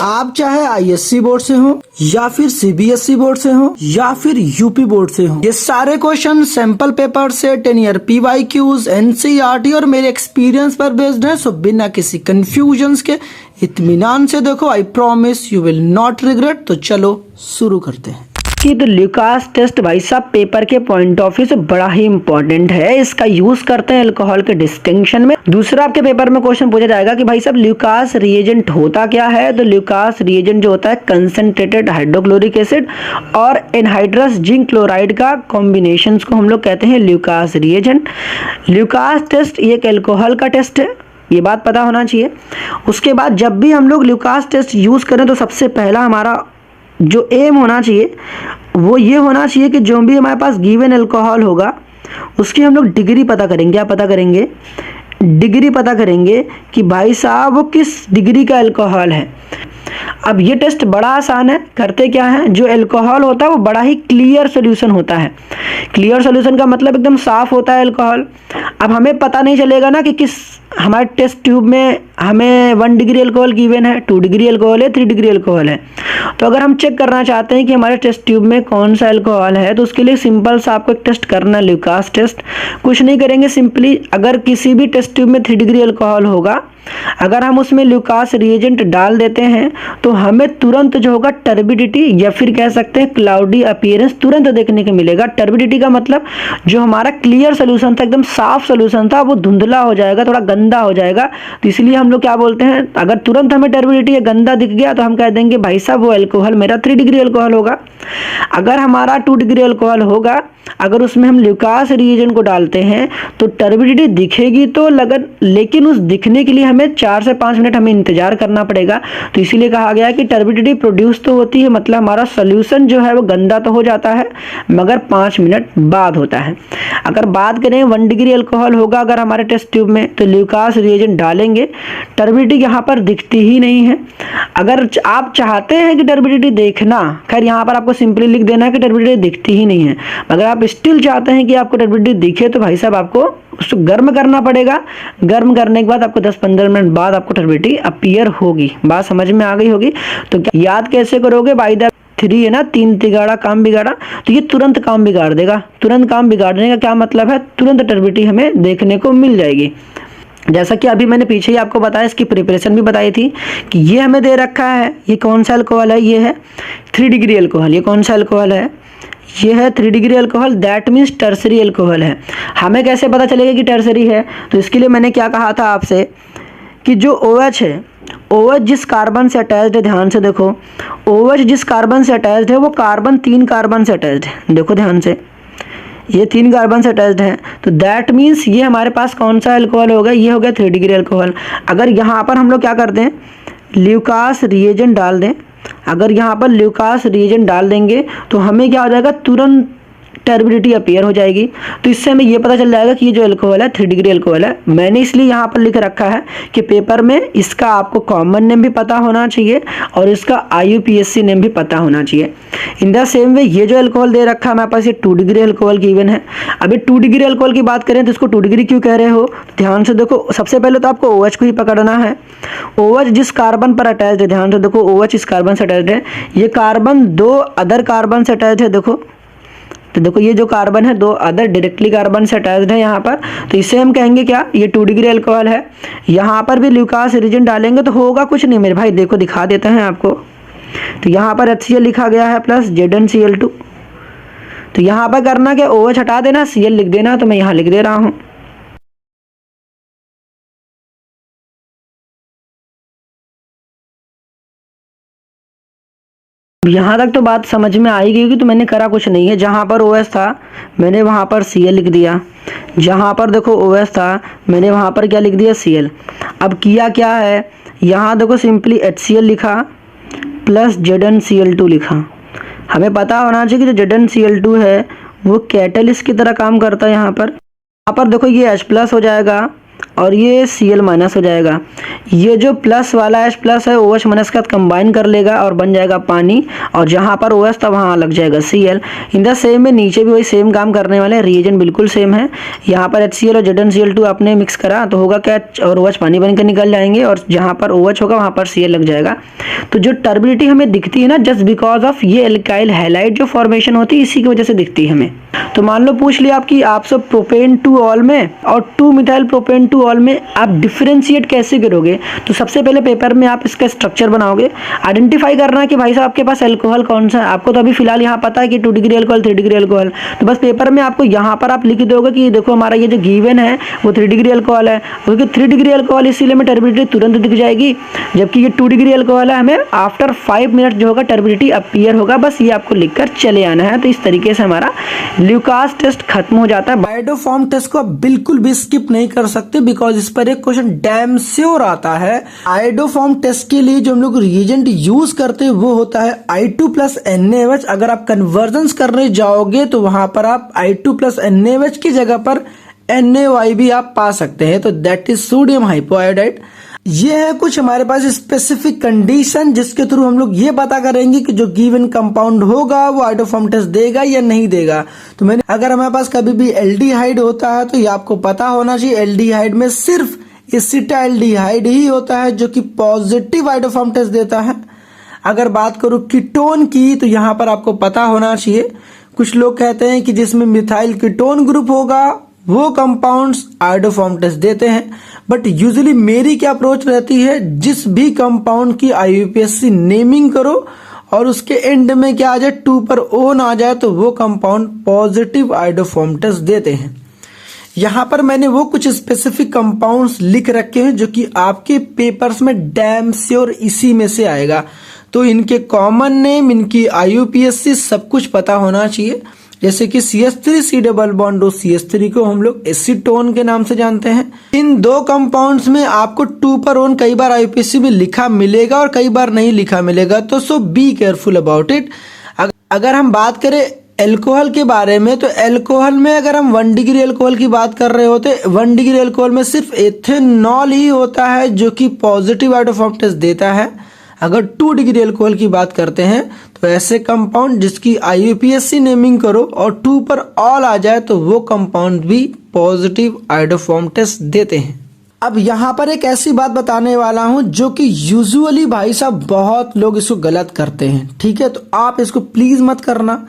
आप चाहे ISC board से हो या फिर सीबीएसई बोर्ड से हो या फिर यूपी बोर्ड से हो, ये सारे क्वेश्चन सैंपल पेपर से 10 ईयर पीवाईक्यूज, एनसीईआरटी और मेरे एक्सपीरियंस पर बेस्ड है। सो बिना किसी कंफ्यूजन के इत्मीनान से देखो, I promise you will not regret. तो चलो शुरू करते हैं कि तो ल्यूकास टेस्ट भाई साहब पेपर के पॉइंट ऑफ व्यू से बड़ा ही इंपॉर्टेंट है। इसका यूज करते हैं अल्कोहल के डिस्टिंक्शन में। दूसरा आपके पेपर में क्वेश्चन पूछा जाएगा कि भाई साहब ल्यूकास रिएजेंट होता क्या है। तो ल्यूकास रिएजेंट जो होता है कंसंट्रेटेड हाइड्रोक्लोरिक एसिड और एनहाइड्रस जिंक क्लोराइड का कॉम्बिनेशन को हम लोग कहते हैं ल्यूकास रिएजेंट। ल्यूकास टेस्ट एक अल्कोहल का टेस्ट है, ये बात पता होना चाहिए। उसके बाद जब भी हम लोग ल्यूकास टेस्ट यूज करें तो सबसे पहला हमारा जो एम होना चाहिए वो ये होना चाहिए कि जो भी हमारे पास गिवन अल्कोहल होगा उसकी हम लोग डिग्री पता करेंगे। क्या पता करेंगे? डिग्री पता करेंगे कि भाई साहब वो किस डिग्री का अल्कोहल है। अब ये टेस्ट बड़ा आसान है। करते क्या है, जो अल्कोहल होता है वो बड़ा ही क्लियर सोल्यूशन होता है। क्लियर सोल्यूशन का मतलब एकदम साफ होता है अल्कोहल। अब हमें पता नहीं चलेगा ना कि किस हमारे टेस्ट ट्यूब में हमें 1 डिग्री अल्कोहल गिवन है, 2 डिग्री अल्कोहल है, 3 डिग्री अल्कोहल है। तो अगर हम चेक करना चाहते हैं कि हमारे टेस्ट ट्यूब में कौन सा अल्कोहल है तो उसके लिए सिंपल सा आपको एक टेस्ट करना है, ल्यूकास टेस्ट। कुछ नहीं करेंगे, सिंपली अगर किसी भी टेस्ट ट्यूब में 3 डिग्री अल्कोहल होगा, अगर हम उसमें ल्यूकास रिएजेंट डाल देते हैं तो हमें तुरंत जो होगा टर्बिडिटी या फिर कह सकते हैं क्लाउडी अपीयरेंस तुरंत देखने को मिलेगा। टर्बिडिटी का मतलब जो हमारा क्लियर सोल्यूशन था, एकदम साफ सोल्यूशन था, वो धुंधला हो जाएगा, थोड़ा गंदा हो जाएगा। तो इसलिए हम लोग क्या बोलते हैं, अगर तुरंत हमें टर्बिडिटी या गंदा दिख गया तो हम कह देंगे भाई साहब वो अल्कोहल मेरा 3 डिग्री अल्कोहल होगा। अगर हमारा 2 डिग्री अल्कोहल होगा, अगर उसमें हम ल्यूकास रिएजेंट को डालते हैं तो टर्बिडिटी दिखेगी तो लेकिन उस दिखने के लिए हमें 4 से 5 मिनट हमें इंतजार करना पड़ेगा। तो इसीलिए कहा गया कि टर्बिडिटी प्रोड्यूस तो होती है, मतलब हमारा सोल्यूशन जो है वो गंदा तो हो जाता है मगर 5 मिनट बाद होता है। अगर बात करें 1 डिग्री अल्कोहल होगा अगर हमारे टेस्ट ट्यूब में तो ल्यूकास रिएजेंट डालेंगे, टर्बिडिटी यहाँ पर दिखती ही नहीं है। अगर आप चाहते हैं कि टर्बिडिटी देखना, खैर यहाँ पर आपको सिंपली लिख देना है कि टर्बिडिटी दिखती ही नहीं है। अगर आप स्टिल चाहते हैं कि आपको टर्बिडिटी दिखे तो भाई साहब आपको उसको गर्म करना पड़ेगा। गर्म करने के बाद आपको 10-15 मिनट बाद आपको टर्बिडिटी अपीयर होगी। बात समझ में आ गई होगी। तो क्या याद कैसे करोगे? बाय द 3 है ना, 3 तिगाड़ा काम बिगाड़ा, तो ये तुरंत काम बिगाड़ देगा। तुरंत काम बिगाड़ने का क्या मतलब है, तुरंत टर्बिडिटी हमें देखने को मिल जाएगी। जैसा कि अभी मैंने पीछे ही आपको बताया, इसकी प्रिपरेशन भी बताई थी कि ये हमें दे रखा है, ये कौन सा अल्कोहल है, ये है 3 डिग्री अल्कोहल। ये कौन सा अल्कोहल है, ये है 3 degree alcohol, that means tertiary alcohol है। हमें कैसे पता चलेगा कि टर्सरी है? तो इसके लिए मैंने क्या कहा था आपसे कि जो OH है, OH जिस कार्बन से अटैच्ड है, ध्यान से देखो, OH जिस कार्बन से अटैच्ड है वो कार्बन 3 कार्बन से अटैच्ड है। देखो ध्यान से, ये 3 कार्बन से अटैच्ड है, तो दैट मीन्स ये हमारे पास कौन सा अल्कोहल होगा, ये हो गया 3 डिग्री अल्कोहल। अगर यहाँ पर हम लोग क्या करते हैं, ल्यूकास रिएजेंट डाल दें, अगर यहाँ पर ल्यूकास रिएजेंट डाल देंगे तो हमें क्या हो जाएगा, तुरंत टर्बिडिटी अपीयर हो जाएगी। तो इससे हमें ये पता चल जाएगा कि ये जो अल्कोहल है 3 डिग्री अल्कोहल है। मैंने इसलिए यहाँ पर लिख रखा है कि पेपर में इसका आपको कॉमन नेम भी पता होना चाहिए और इसका IUPAC नेम भी पता होना चाहिए। इन द सेम वे ये जो अल्कोहल दे रखा है हमारे पास, ये 2 डिग्री अल्कोहल गिवन है। अभी 2 डिग्री अल्कोहल की बात करें तो इसको 2 डिग्री क्यों कह रहे हो, ध्यान से देखो। सबसे पहले तो आपको OH को ही पकड़ना है। OH जिस कार्बन पर अटैच्ड है, ध्यान से देखो, OH इस कार्बन से अटैच्ड है, ये कार्बन 2 अदर कार्बन से अटैच्ड है। देखो, तो देखो ये जो कार्बन है 2 अदर डायरेक्टली कार्बन से अटैच्ड है यहाँ पर। तो इसे हम कहेंगे क्या, ये 2 डिग्री अल्कोहल है। यहाँ पर भी ल्यूकास रिएजेंट डालेंगे तो होगा कुछ नहीं मेरे भाई, देखो दिखा देते हैं आपको। तो यहाँ पर HCl लिखा गया है प्लस ZnCl2। तो यहाँ पर करना क्या, OH हटा देना, Cl लिख देना, तो मैं यहाँ लिख दे रहा हूँ। यहाँ तक तो बात समझ में आई गई कि तो मैंने करा कुछ नहीं है। जहाँ पर OH था मैंने वहाँ पर Cl लिख दिया, जहाँ पर देखो OH था मैंने वहाँ पर क्या लिख दिया, Cl। अब किया क्या है, यहाँ देखो सिंपली HCl लिखा प्लस ZnCl2 लिखा। हमें पता होना चाहिए कि जो ZnCl2 है वो कैटलिस्ट की तरह काम करता है। यहाँ पर देखो ये H+ हो जाएगा और ये Cl माइनस हो जाएगा। ये जो प्लस वाला H प्लस है OH माइनस के साथ कंबाइन कर लेगा और बन जाएगा पानी, और जहाँ पर OH था वहाँ लग जाएगा Cl। इन द सेम में नीचे भी वही सेम काम करने वाले हैं, रिएजेंट बिल्कुल सेम है। यहाँ पर HCl और ZnCl2 आपने मिक्स करा तो होगा क्या, और OH पानी बन के निकल जाएंगे, और जहाँ पर OH होगा वहाँ पर Cl लग जाएगा। तो जो टर्बिडिटी हमें दिखती है ना, जस्ट बिकॉज ऑफ ये एल्काइल हैलाइड जो फॉर्मेशन होती है इसी की वजह से दिखती है हमें। तो मान लो पूछ लिया आपकी आप सब प्रोपेन टू ऑल में और 2-मिथाइल प्रोपेन टू ऑल में आप डिफरेंशिएट कैसे करोगे। तो सबसे पहले पेपर में आप इसका स्ट्रक्चर बनाओगे, आइडेंटिफाई करना कि भाई साहब आपके पास अल्कोहल कौन सा है। आपको तो अभी फिलहाल यहाँ पता है कि 2 डिग्री अल्कोहल 3 डिग्री अल्कोहल, तो बस पेपर में आपको यहाँ पर आप लिख दोगे कि देखो हमारा ये जो गिवन है वो 3 डिग्री अल्कोहल है, क्योंकि 3 डिग्री अल्कोहल इसीलिए हमें टर्बिडिटी तुरंत दिख जाएगी, जबकि ये 2 डिग्री अल्कोहल है हमें आफ्टर 5 मिनट जो होगा टर्बिडिटी अपीयर होगा। बस ये आपको लिखकर चले आना है। तो इस तरीके से हमारा ल्यूकास टेस्ट खत्म हो जाता है। बायोडोफॉर्म टेस्ट को आप बिल्कुल भी स्किप नहीं कर सकते, बिकॉज इस पर एक क्वेश्चन डैम श्योर आता है। आयोडोफॉर्म टेस्ट के लिए जो हम लोग रिएजेंट यूज करते हैं वो होता है I2 प्लस NaOH। अगर आप कन्वर्जन करने जाओगे तो वहां पर आप I2 प्लस NaOH की जगह पर NaOI भी आप पा सकते हैं, तो दैट इज सोडियम हाइपोआयोडाइड। ये है कुछ हमारे पास स्पेसिफिक कंडीशन जिसके थ्रू हम लोग ये पता करेंगे कि जो गिवन कंपाउंड होगा वो आयोडोफॉर्म टेस्ट देगा या नहीं देगा। तो मैंने अगर हमारे पास कभी भी एल्डिहाइड होता है तो ये आपको पता होना चाहिए, एल्डिहाइड में सिर्फ एसिटाल्डिहाइड ही होता है जो कि पॉजिटिव आयोडोफॉर्म टेस्ट देता है। अगर बात करूं कीटोन की तो यहाँ पर आपको पता होना चाहिए, कुछ लोग कहते हैं कि जिसमें मिथाइल कीटोन ग्रुप होगा वो कंपाउंड्स आयोडोफॉर्म टेस्ट देते हैं, बट यूजुअली मेरी क्या अप्रोच रहती है, जिस भी कंपाउंड की IUPAC नेमिंग करो और उसके एंड में क्या आ जाए 2 पर O ना आ जाए तो वो कंपाउंड पॉजिटिव आयोडोफॉर्म टेस्ट देते हैं। यहाँ पर मैंने वो कुछ स्पेसिफिक कंपाउंड्स लिख रखे हैं जो कि आपके पेपर्स में डैम श्योर इसी में से आएगा। तो इनके कॉमन नेम, इनकी IUPAC सब कुछ पता होना चाहिए। जैसे कि CH3 डबल बॉन्ड CH3 को हम लोग एसीटोन के नाम से जानते हैं। इन दो कंपाउंड्स में आपको 2 पर ओन कई बार IUPAC में लिखा मिलेगा और कई बार नहीं लिखा मिलेगा, तो सो बी केयरफुल अबाउट इट। अगर हम बात करें एल्कोहल के बारे में तो एल्कोहल में अगर हम 1 डिग्री एल्कोहल की बात कर रहे होते, 1 डिग्री एल्कोहल में सिर्फ एथेनॉल ही होता है जो कि पॉजिटिव आयोडोफॉर्म टेस्ट देता है। अगर 2 डिग्री अल्कोहल की बात करते हैं तो ऐसे कंपाउंड जिसकी IUPAC नेमिंग करो और 2 पर ऑल आ जाए तो वो कंपाउंड भी पॉजिटिव आयोडोफॉर्म टेस्ट देते हैं। अब यहाँ पर एक ऐसी बात बताने वाला हूं जो कि यूजुअली भाई साहब बहुत लोग इसको गलत करते हैं, ठीक है, तो आप इसको प्लीज मत करना।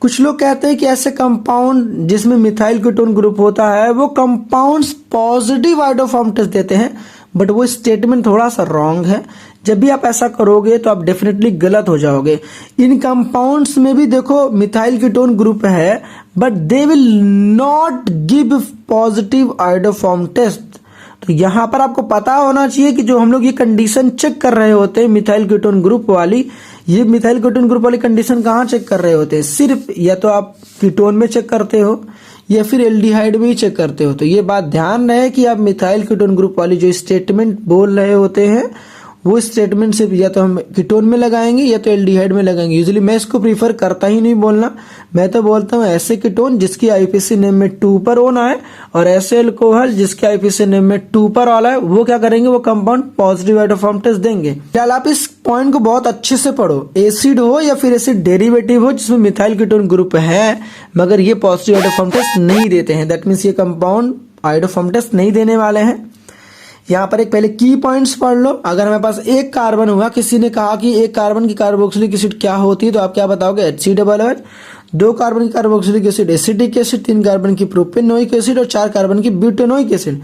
कुछ लोग कहते हैं कि ऐसे कंपाउंड जिसमें मिथाइल कीटोन ग्रुप होता है वो कंपाउंड्स पॉजिटिव आयोडोफॉर्म टेस्ट देते हैं, बट वो स्टेटमेंट थोड़ा सा रॉन्ग है। जब भी आप ऐसा करोगे तो आप डेफिनेटली गलत हो जाओगे। इन कंपाउंड्स में भी देखो मिथाइल कीटोन ग्रुप है, but they will not give positive iodoform test. तो यहाँ पर आपको पता होना चाहिए कि जो हम लोग ये कंडीशन चेक कर रहे होते हैं मिथाइल कीटोन ग्रुप वाली, ये मिथाइल कीटोन ग्रुप वाली कंडीशन कहाँ चेक कर रहे होते हैं, सिर्फ या तो आप कीटोन में चेक करते हो या फिर एल्डिहाइड में ही चेक करते हो। तो ये बात ध्यान रहे कि आप मिथाइल कीटोन ग्रुप वाली जो स्टेटमेंट बोल रहे होते हैं वो स्टेटमेंट सिर्फ या तो हम कीटोन में लगाएंगे या तो एल्डिहाइड में लगाएंगे। यूजुअली मैं इसको प्रीफर करता ही नहीं बोलना, मैं तो बोलता हूँ ऐसे कीटोन जिसकी IUPAC नेम में 2 पर ओन आए और ऐसे अल्कोहल जिसके IUPAC नेम में 2 पर ऑल आए, वो क्या करेंगे, वो कंपाउंड पॉजिटिव आयोडोफॉर्म टेस्ट देंगे। फिलहाल आप इस पॉइंट को बहुत अच्छे से पढ़ो, एसिड हो या फिर एसिड डेरिवेटिव हो जिसमें मिथाइल कीटोन ग्रुप है मगर ये पॉजिटिव आयोडोफॉर्म टेस्ट नहीं देते हैं, दैट मीन्स ये कंपाउंड आयोडोफॉर्म टेस्ट नहीं देने वाले हैं। यहाँ पर एक पहले की पॉइंट्स पढ़ लो। अगर हमारे पास एक कार्बन हुआ, किसी ने कहा कि एक कार्बन की कार्बोक्सिलिक एसिड क्या होती है, तो आप क्या बताओगे, HCOOH। 2 कार्बन की carboxylic acid acetic acid, 3 carbon की प्रोपेनोइक एसिड और 4 कार्बन की ब्यूटेनोइक एसिड।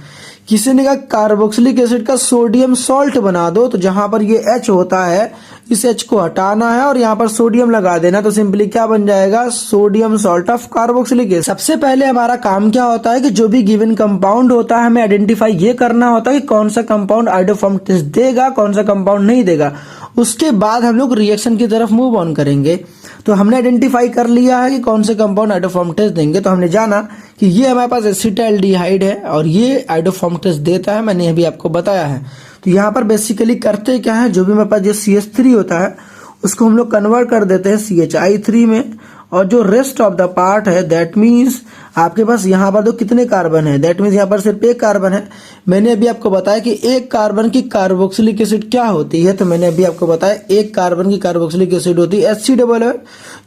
किसी ने कहा कार्बोक्सिलिक एसिड का सोडियम सॉल्ट बना दो, तो जहां पर ये H होता है इस H को हटाना है और यहाँ पर सोडियम लगा देना, तो सिंपली क्या बन जाएगा, sodium salt of carboxylic acid. सबसे पहले हमारा काम क्या होता है कि जो भी गिवन कंपाउंड होता है हमें आइडेंटिफाई ये करना होता है कि कौन सा कंपाउंड आयोडोफॉर्म टेस्ट देगा, कौन सा कंपाउंड नहीं देगा। उसके बाद हम लोग रिएक्शन की तरफ मूव ऑन करेंगे। तो हमने आइडेंटिफाई कर लिया है कि कौन से कंपाउंड आयोडोफॉर्म टेस्ट देंगे, तो हमने जाना कि ये हमारे पास एसिटाल्डिहाइड है और ये आयोडोफॉर्म टेस्ट देता है, मैंने अभी आपको बताया है। तो यहाँ पर बेसिकली करते क्या है, जो भी हमारे पास जो CH3 होता है उसको हम लोग कन्वर्ट कर देते हैं CHI3 में और जो रेस्ट ऑफ द पार्ट है दैट मीन्स आपके पास यहाँ पर तो कितने कार्बन है, दैट मीन्स यहाँ पर सिर्फ एक कार्बन है। मैंने अभी आपको बताया कि एक कार्बन की कार्बोक्सिलिक एसिड क्या होती है, तो मैंने अभी आपको बताया एक कार्बन की कार्बोक्सिलिक एसिड होती है HCOO।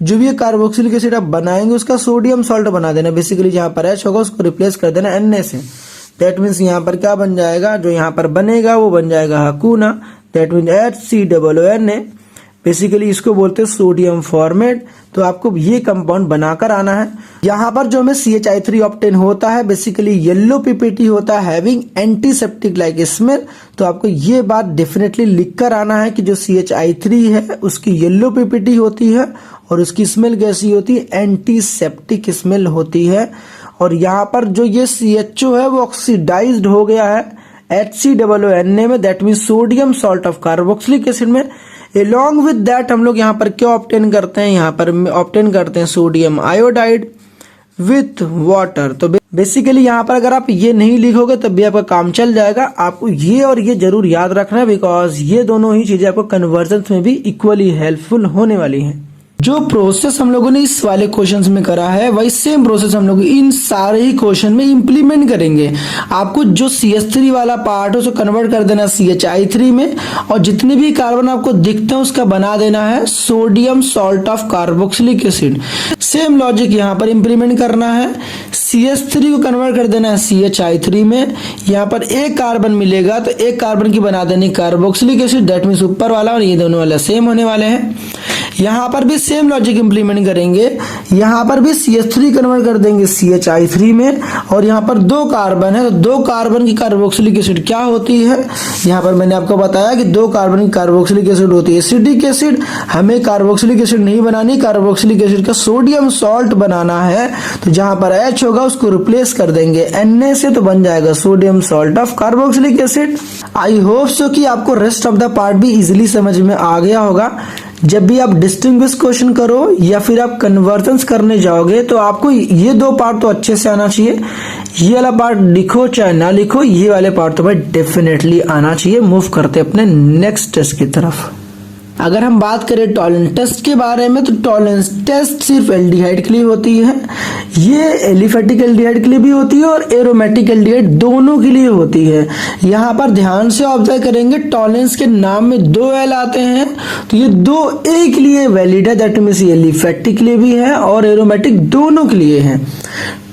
जो भी ये कार्बोक्सिलिक एसिड आप बनाएंगे उसका सोडियम सॉल्ट बना देना, बेसिकली जहाँ पर H होगा उसको रिप्लेस कर देना Na से। दैट मीन्स यहाँ पर क्या बन जाएगा, जो यहाँ पर बनेगा वो बन जाएगा हकूना, दैट मीन्स HCOONA। बेसिकली इसको बोलते हैं सोडियम फॉर्मेट। तो आपको ये कंपाउंड बनाकर आना है। यहाँ पर जो हमें CHI3 ऑब्टेन होता है बेसिकली येलो पीपीटी होता है हैविंग एंटीसेप्टिक लाइक स्मेल। तो आपको ये बात डेफिनेटली लिख कर आना है कि जो CHI3 है उसकी येलो पीपीटी होती है और उसकी स्मेल कैसी होती है, एंटीसेप्टिक स्मेल होती है। और यहाँ पर जो ये CHO है वो ऑक्सीडाइज्ड हो गया है HCOONA में, that mean sodium salt of carboxylic acid में। Along with that हम लोग यहाँ पर क्या ऑब्टेन करते हैं, यहाँ पर ऑब्टेन करते हैं सोडियम आयोडाइड विथ वाटर। तो बेसिकली यहाँ पर अगर आप ये नहीं लिखोगे तब भी आपका काम चल जाएगा। आपको ये और ये जरूर याद रखना है बिकॉज ये दोनों ही चीजें आपको कन्वर्जन में भी इक्वली हेल्पफुल होने वाली हैं। जो प्रोसेस हम लोगों ने इस वाले क्वेश्चंस में करा है वही सेम प्रोसेस हम लोग इन सारे ही क्वेश्चन में इंप्लीमेंट करेंगे। आपको जो CH3 वाला पार्ट है उसको कन्वर्ट कर देना CHI3 में और जितने भी कार्बन आपको दिखते हैं उसका बना देना है sodium salt of carboxylic acid. Same logic यहाँ पर इंप्लीमेंट करना है। CH3 को कन्वर्ट कर देना है CHI3 में। यहाँ पर एक कार्बन मिलेगा तो एक कार्बन की बना देनी कार्बोक्सिलिक एसिड, दैट मीन्स ऊपर वाला और ये दोनों वाला सेम होने वाले हैं। यहाँ पर भी सेम लॉजिक इंप्लीमेंट करेंगे। यहाँ पर भी CH3 कन्वर्ट कर देंगे CHI3 में और यहाँ पर दो कार्बन है तो दो कार्बन की कार्बोक्सिलिक एसिड क्या होती है, यहाँ पर मैंने आपको बताया कि दो कार्बन की कार्बोक्सिलिक एसिड होती है एसिडिक एसिड। हमें कार्बोक्सिलिक एसिड नहीं बनानी, कार्बोक्सिलिक एसिड का सोडियम सॉल्ट बनाना है। तो जहाँ पर H होगा उसको रिप्लेस कर देंगे Na से, तो बन जाएगा sodium salt of carboxylic acid. I hope so कि आपको रेस्ट ऑफ द पार्ट भी इजिली समझ में आ गया होगा। जब भी आप डिस्टिंग्विश क्वेश्चन करो या फिर आप कन्वर्जन्स करने जाओगे तो आपको ये दो पार्ट तो अच्छे से आना चाहिए। ये वाला पार्ट लिखो चाहे ना लिखो, ये वाले पार्ट तो भाई डेफिनेटली आना चाहिए। मूव करते अपने नेक्स्ट टेस्ट की तरफ। अगर हम बात करें टॉलरेंस टेस्ट के बारे में तो टॉलरेंस टेस्ट सिर्फ एल्डिहाइड के लिए होती है। ये एलिफेटिक एल्डिहाइड के लिए भी होती है और एरोमेटिक एल्डिहाइड दोनों के लिए होती है। यहाँ पर ध्यान से ऑब्जर्व करेंगे टॉलरेंस के नाम में दो एल आते हैं तो ये दो ए के लिए वैलिड है, दैट मीन्स एलिफेटिक के लिए भी है और एरोमेटिक दोनों के लिए है।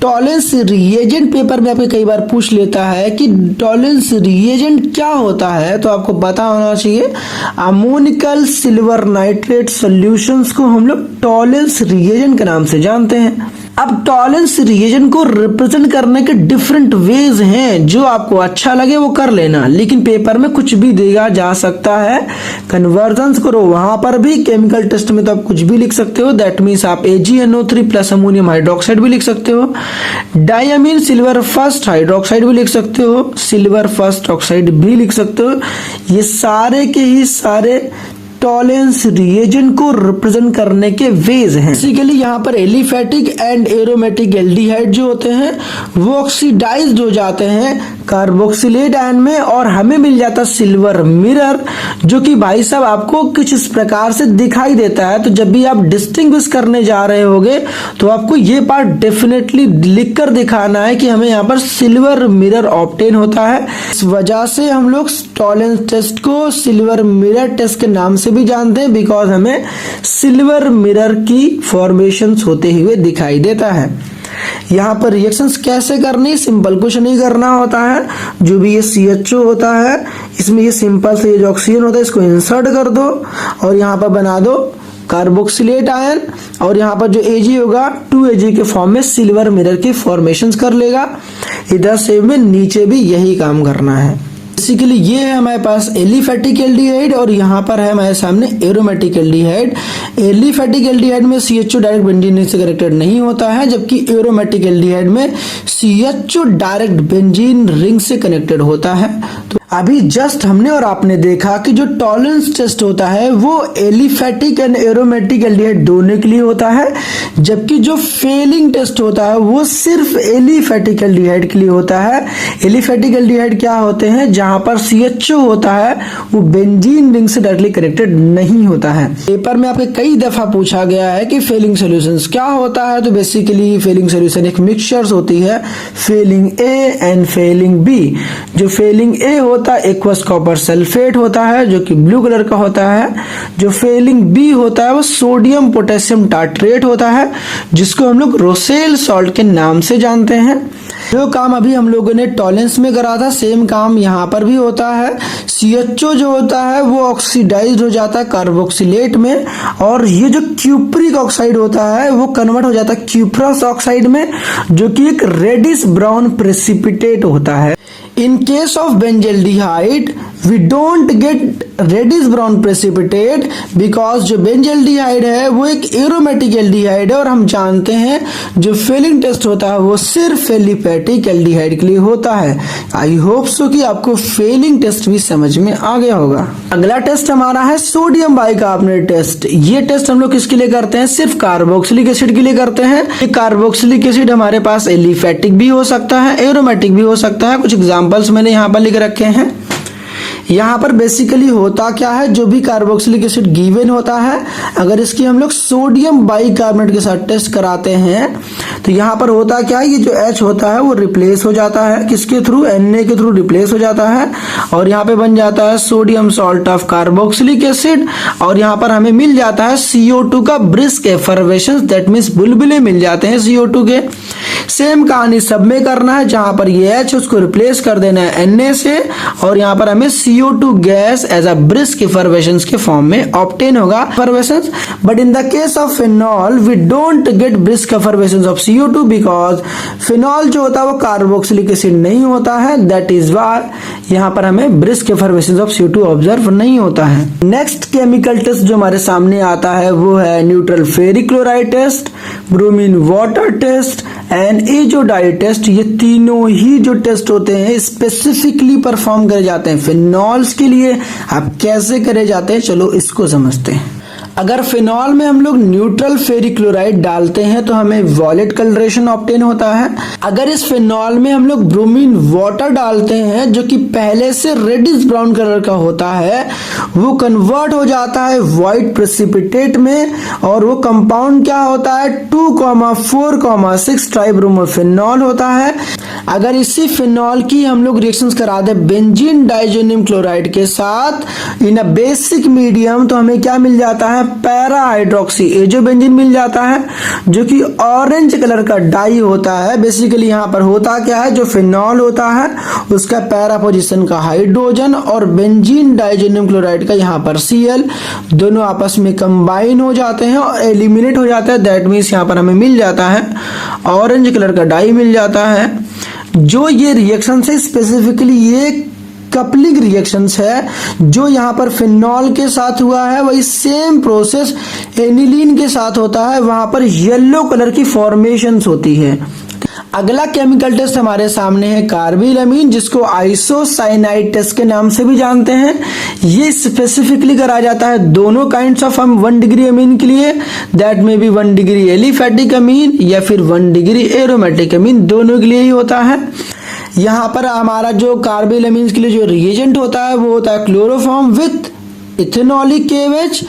टॉलरेंस रिएजेंट पेपर में आपको कई बार पूछ लेता है कि टॉलरेंस रिएजेंट क्या होता है, तो आपको पता होना चाहिए अमोनिकल सिल्वर नाइट्रेट सॉल्यूशंस को हम लोग टॉलरेंस रिएजेंट के नाम से जानते हैं। अब टॉलरेंस रिएजेंट को रिप्रेजेंट करने के डिफरेंट वेज हैं, जो आपको अच्छा लगे वो कर लेना, लेकिन पेपर में कुछ भी दिया जा सकता है। कन्वर्जन्स करो वहां पर भी, केमिकल टेस्ट में तो आप कुछ भी लिख सकते हो, दैट मीन्स आप AgNO3 प्लस अमोनियम हाइड्रोक्साइड भी लिख सकते हो, डायमीन सिल्वर फर्स्ट हाइड्रोक्साइड भी लिख सकते हो, सिल्वर फर्स्ट ऑक्साइड भी लिख सकते हो। ये सारे के ही सारे टॉलरेंस रिएजेंट को रिप्रेजेंट करने के वेज हैं। बेसिकली यहाँ पर एलिफेटिक एंड एरोमेटिक एल्डिहाइड जो होते हैं वो ऑक्सीडाइज्ड हो जाते हैं कार्बोक्सिलेट आयन में और हमें मिल जाता सिल्वर मिरर, जो कि भाई साहब आपको कुछ इस प्रकार से दिखाई देता है। तो जब भी आप डिस्टिंग्विश करने जा रहे होगे तो आपको ये पार्ट डेफिनेटली लिख कर दिखाना है कि हमें यहाँ पर सिल्वर मिरर ऑब्टेन होता है। इस वजह से हम लोग टॉलरेंस टेस्ट को सिल्वर मिरर टेस्ट के नाम से भी जानते हैं, बिकॉज हमें सिल्वर मिरर की फॉर्मेशंस होते हुए दिखाई देता है। यहाँ पर रिएक्शंस कैसे करनी, सिंपल कुछ नहीं करना होता है। जो भी ये CHO होता है इसमें ये सिंपल से ये जो ऑक्सीजन होता है इसको इंसर्ट कर दो और यहाँ पर बना दो कार्बोक्सिलेट आयन और यहाँ पर जो Ag होगा 2Ag के फॉर्म में सिल्वर मिरर की फॉर्मेशंस कर लेगा। इधर से में नीचे भी यही काम करना है। बेसिकली ये है हमारे पास एलिफेटिक एल्डिहाइड और यहाँ पर है हमारे सामने एरोमेटिक एल्डिहाइड। एलिफेटिक एल्डिहाइड में CHO डायरेक्ट बेंजीन रिंग से कनेक्टेड नहीं होता है, जबकि एरोमेटिक एल्डिहाइड में CHO डायरेक्ट बेंजीन रिंग से कनेक्टेड होता है। तो अभी जस्ट हमने और आपने देखा कि जो टॉलरेंस टेस्ट होता है वो एलिफैटिक एंड एरोमेटिक एल्डिहाइड दोनों के लिए होता है, जबकि जो फेलिंग टेस्ट होता है वो सिर्फ एलिफैटिक एल्डिहाइड के लिए होता है। एलिफैटिक एल्डिहाइड क्या होते हैं, जहां पर CHO होता है वो बेंजीन रिंग से डायरेक्टली कनेक्टेड नहीं होता है। पेपर में आपके कई दफा पूछा गया है कि फेलिंग सॉल्यूशंस क्या होता है, तो बेसिकली फेलिंग सॉल्यूशन एक मिक्सचर्स होती है, Fehling A and Fehling B। जो फेलिंग A होता है एक्वस कॉपर सल्फेट होता है जो कि ब्लू कलर का होता है। जो फेलिंग B होता है वो सोडियम पोटेशियम टार्ट्रेट होता है जिसको हम लोग रोसेल सॉल्ट के नाम से जानते हैं। जो काम अभी हम लोगों ने टॉलरेंस में करा था सेम काम यहाँ पर भी होता है। CHO जो होता है वो ऑक्सीडाइज्ड हो जाता है कार्बोक्सिलेट में, और ये जो क्यूप्रिक ऑक्साइड होता है वो कन्वर्ट हो जाता है क्यूप्रस ऑक्साइड में जो कि एक रेडिश ब्राउन प्रेसिपिटेट होता है। In case of benzaldehyde, we don't get reddish brown precipitate because जो बेंजल्डिहाइड है वो एक एरोमेटिक एल्डिहाइड है, और हम जानते हैं जो फेलिंग टेस्ट होता है वो सिर्फ एलिफैटिक एल्डिहाइड के लिए होता है। आई होप सो कि आपको फेलिंग टेस्ट भी समझ में आ गया होगा। अगला टेस्ट हमारा है सोडियम बाइकार्बोनेट टेस्ट। ये टेस्ट हम लोग किसके लिए करते हैं, सिर्फ कार्बोक्सिलिक एसिड के लिए करते हैं। ये कार्बोक्सिलिक एसिड हमारे पास एलिफैटिक भी हो सकता है, एरोमेटिक भी हो सकता है। कुछ एग्जाम्पल्स मैंने यहाँ पर लिख रखे हैं। यहाँ पर बेसिकली होता क्या है, जो भी कार्बोक्सिलिक एसिड गिवन होता है अगर इसकी हम लोग सोडियम बाइकार्बोनेट के साथ टेस्ट कराते हैं तो यहाँ पर होता क्या है, ये जो H होता है वो रिप्लेस हो जाता है किसके थ्रू, Na के थ्रू रिप्लेस हो जाता है, और यहाँ पे बन जाता है sodium salt of carboxylic acid, और यहाँ पर हमें मिल जाता है CO2 का ब्रिस्क एफर्वेशंस, दैट मीन्स बुलबुले मिल जाते हैं CO2 के। सेम कहानी सब में करना है, जहां पर ये H उसको रिप्लेस कर देना है Na से, और यहाँ पर हमें CO2 gas as a brisk effervescences के फॉर्म में ऑब्टेन होगा effervescences. But in the case of phenol we don't get brisk effervescences of CO2 because phenol जो होता है वो कार्बोक्सिलिक एसिड नहीं होता है, दैट इज व्हाई यहाँ पर हमें brisk effervescences of CO2 observe नहीं होता है। नेक्स्ट केमिकल टेस्ट जो हमारे सामने आता है वो है neutral ferric chloride test, bromine water test and azo dye test. ये तीनों ही जो टेस्ट होते हैं स्पेसिफिकली परफॉर्म करे जाते हैं फिनॉल्स के लिए। अब कैसे करे जाते हैं चलो इसको समझते हैं। अगर फिनॉल में हम लोग न्यूट्रल फेरिक क्लोराइड डालते हैं तो हमें वॉयलेट कलरेशन ऑब्टेन होता है। अगर इस फिनॉल में हम लोग ब्रोमीन वाटर डालते हैं जो कि पहले से रेडिश ब्राउन कलर का होता है, वो कन्वर्ट हो जाता है व्हाइट प्रेसिपिटेट में, और वो कंपाउंड क्या होता है 2,4,6 ट्राइब्रोमोफिनॉल होता है। अगर इसी फिनॉल की हम लोग रिएक्शंस करा दे बेंजीन डाइजोनियम क्लोराइड के साथ इन अ बेसिक मीडियम तो हमें क्या मिल जाता है, पैरा हाइड्रोक्सी एजोबेंजीन मिल जाता है जो कि ऑरेंज कलर का डाई होता है। बेसिकली यहाँ पर होता क्या है, जो फिनॉल होता है उसका पैरा पोजीशन का हाइड्रोजन और बेंजीन डाइजोनियम क्लोराइड का यहाँ पर Cl दोनों आपस में कंबाइन हो जाते हैं और एलिमिनेट हो जाता है। दैट मीन्स यहाँ पर हमें मिल जाता है ऑरेंज कलर का डाई मिल जाता है। जो ये रिएक्शन है स्पेसिफिकली ये कपलिंग रिएक्शंस है, जो यहाँ पर फिनॉल के साथ हुआ है वही सेम प्रोसेस एनिलीन के साथ होता है, वहां पर येलो कलर की फॉर्मेशंस होती है। अगला केमिकल टेस्ट हमारे सामने है कार्बिलअमीन, जिसको आइसोसाइनाइड टेस्ट के नाम से भी जानते हैं। ये स्पेसिफिकली करा जाता है दोनों काइंड्स ऑफ 1 डिग्री अमीन के लिए, दैट में भी 1 डिग्री एलिफैटिक अमीन या फिर 1 डिग्री एरोमेटिक अमीन, दोनों के लिए ही होता है। यहाँ पर हमारा जो कार्बिलअमीन के लिए जो रिएजेंट होता है वो होता है क्लोरोफॉर्म विथ इथेनॉलिक KOH।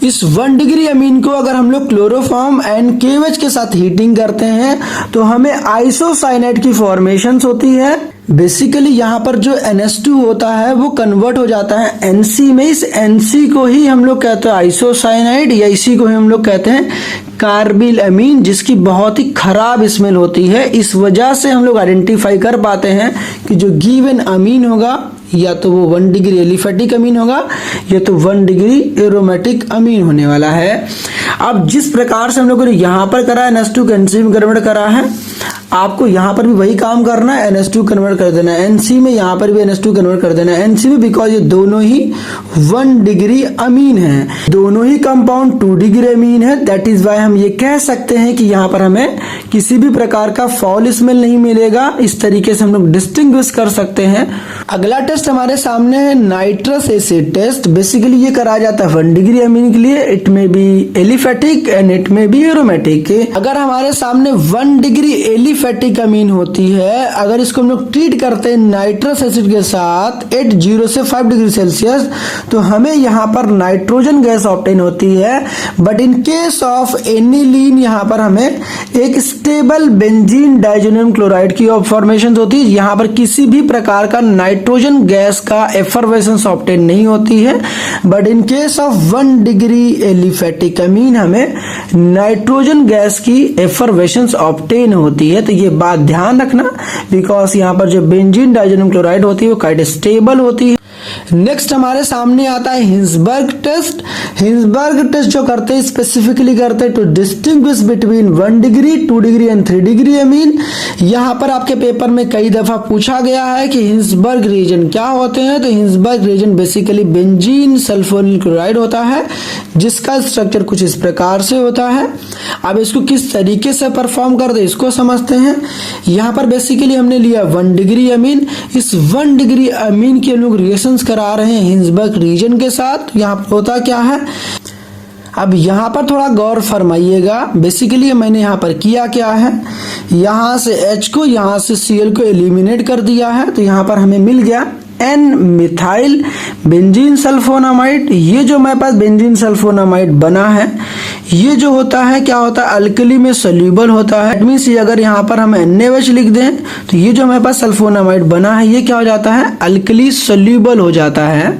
इस 1 डिग्री अमीन को अगर हम लोग क्लोरोफॉर्म एंड KOH के साथ हीटिंग करते हैं तो हमें आइसोसाइनाइड की फॉर्मेशंस होती है। बेसिकली यहाँ पर जो NH2 होता है वो कन्वर्ट हो जाता है NC में। इस NC को ही हम लोग कहते हैं आइसोसाइनाइड, या इसी को ही हम लोग कहते हैं कार्बिलअमीन, जिसकी बहुत ही खराब स्मेल होती है। इस वजह से हम लोग आइडेंटिफाई कर पाते हैं कि जो गिवन अमीन होगा या तो वो 1 डिग्री एलिफैटिक अमीन होगा या तो 1 डिग्री एरोमेटिक अमीन होने वाला है। अब जिस प्रकार से हम लोगों ने यहाँ पर करा है NH2 को NC में कन्वर्ट करा है, आपको यहाँ पर भी वही काम करना है, NH2 कन्वर्ट कर देना है, NC में यहाँ पर भी NH2 कन्वर्ट कर देना है NC में, बिकॉज ये दोनों ही 1 डिग्री अमीन है, दोनों ही कंपाउंड 2 डिग्री अमीन है। दैट इज वाई हम ये कह सकते हैं कि यहाँ पर हमें किसी भी प्रकार का फाउल स्मेल नहीं मिलेगा। इस तरीके से हम लोग डिस्टिंग्विश कर सकते हैं। अगला टेस्ट हमारे सामने है नाइट्रस एसिड टेस्ट। बेसिकली ये करा जाता है 1 डिग्री अमीन के लिए। इट में बी एलिफेटिक एंड इट में बी एरोमेटिक। अगर हमारे सामने 1 डिग्री एलिफेटिक अमीन होती है, अगर इसको हम लोग ट्रीट करते हैं नाइट्रस एसिड के साथ एट 0 से 5 डिग्री सेल्सियस, तो हमें यहाँ पर नाइट्रोजन गैस ऑब्टेन होती है। But in case of aniline यहाँ पर हमें एक स्टेबल बेंजीन डाइजोनियम क्लोराइड की फॉर्मेशन होती है। यहाँ पर किसी भी प्रकार का नाइट्रोजन गैस का एफरवेसेंस ऑब्टेन नहीं होती है। But in case of 1 degree aliphatic अमीन हमें नाइट्रोजन गैस की एफरवेसेंस ऑब्टेन होती है। तो ये बात ध्यान रखना, बिकॉज यहाँ पर जो बेंजीन डाइजोनियम क्लोराइड होती है वो काइट स्टेबल होती है। नेक्स्ट हमारे सामने आता है हिंसबर्ग टेस्ट। हिंसबर्ग टेस्ट जो करते हैं स्पेसिफिकली करते हैं to distinguish between 1 degree 2 degree and 3 degree amine. यहाँ पर आपके पेपर में कई दफा पूछा गया है कि हिंसबर्ग रीजन क्या होते हैं। तो Hinsberg reagent basically benzene sulfonyl chloride होता है, जिसका स्ट्रक्चर कुछ इस प्रकार से होता है। अब इसको किस तरीके से परफॉर्म करते हैं इसको समझते हैं। यहाँ पर बेसिकली हमने लिया 1 डिग्री अमीन। इस 1 डिग्री अमीन के लोग रिएक्शंस करा रहे हैं हिंसबर्ग रीजन के साथ। यहाँ पर होता क्या है, अब यहाँ पर थोड़ा गौर फरमाइएगा। बेसिकली मैंने यहाँ पर किया क्या है, यहाँ से H को यहाँ से Cl को एलिमिनेट कर दिया है। तो यहाँ पर हमें मिल गया N मिथाइल बेंजीन सल्फोनामाइड। ये जो हमारे पास बेंजीन सल्फोनामाइड बना है, ये जो होता है क्या होता है, अल्कली में सोल्यूबल होता है। मीन्स अगर यहाँ पर हम NaOH लिख दें तो ये जो हमारे पास सल्फोनामाइड बना है ये क्या हो जाता है, अल्कली सोल्यूबल हो जाता है।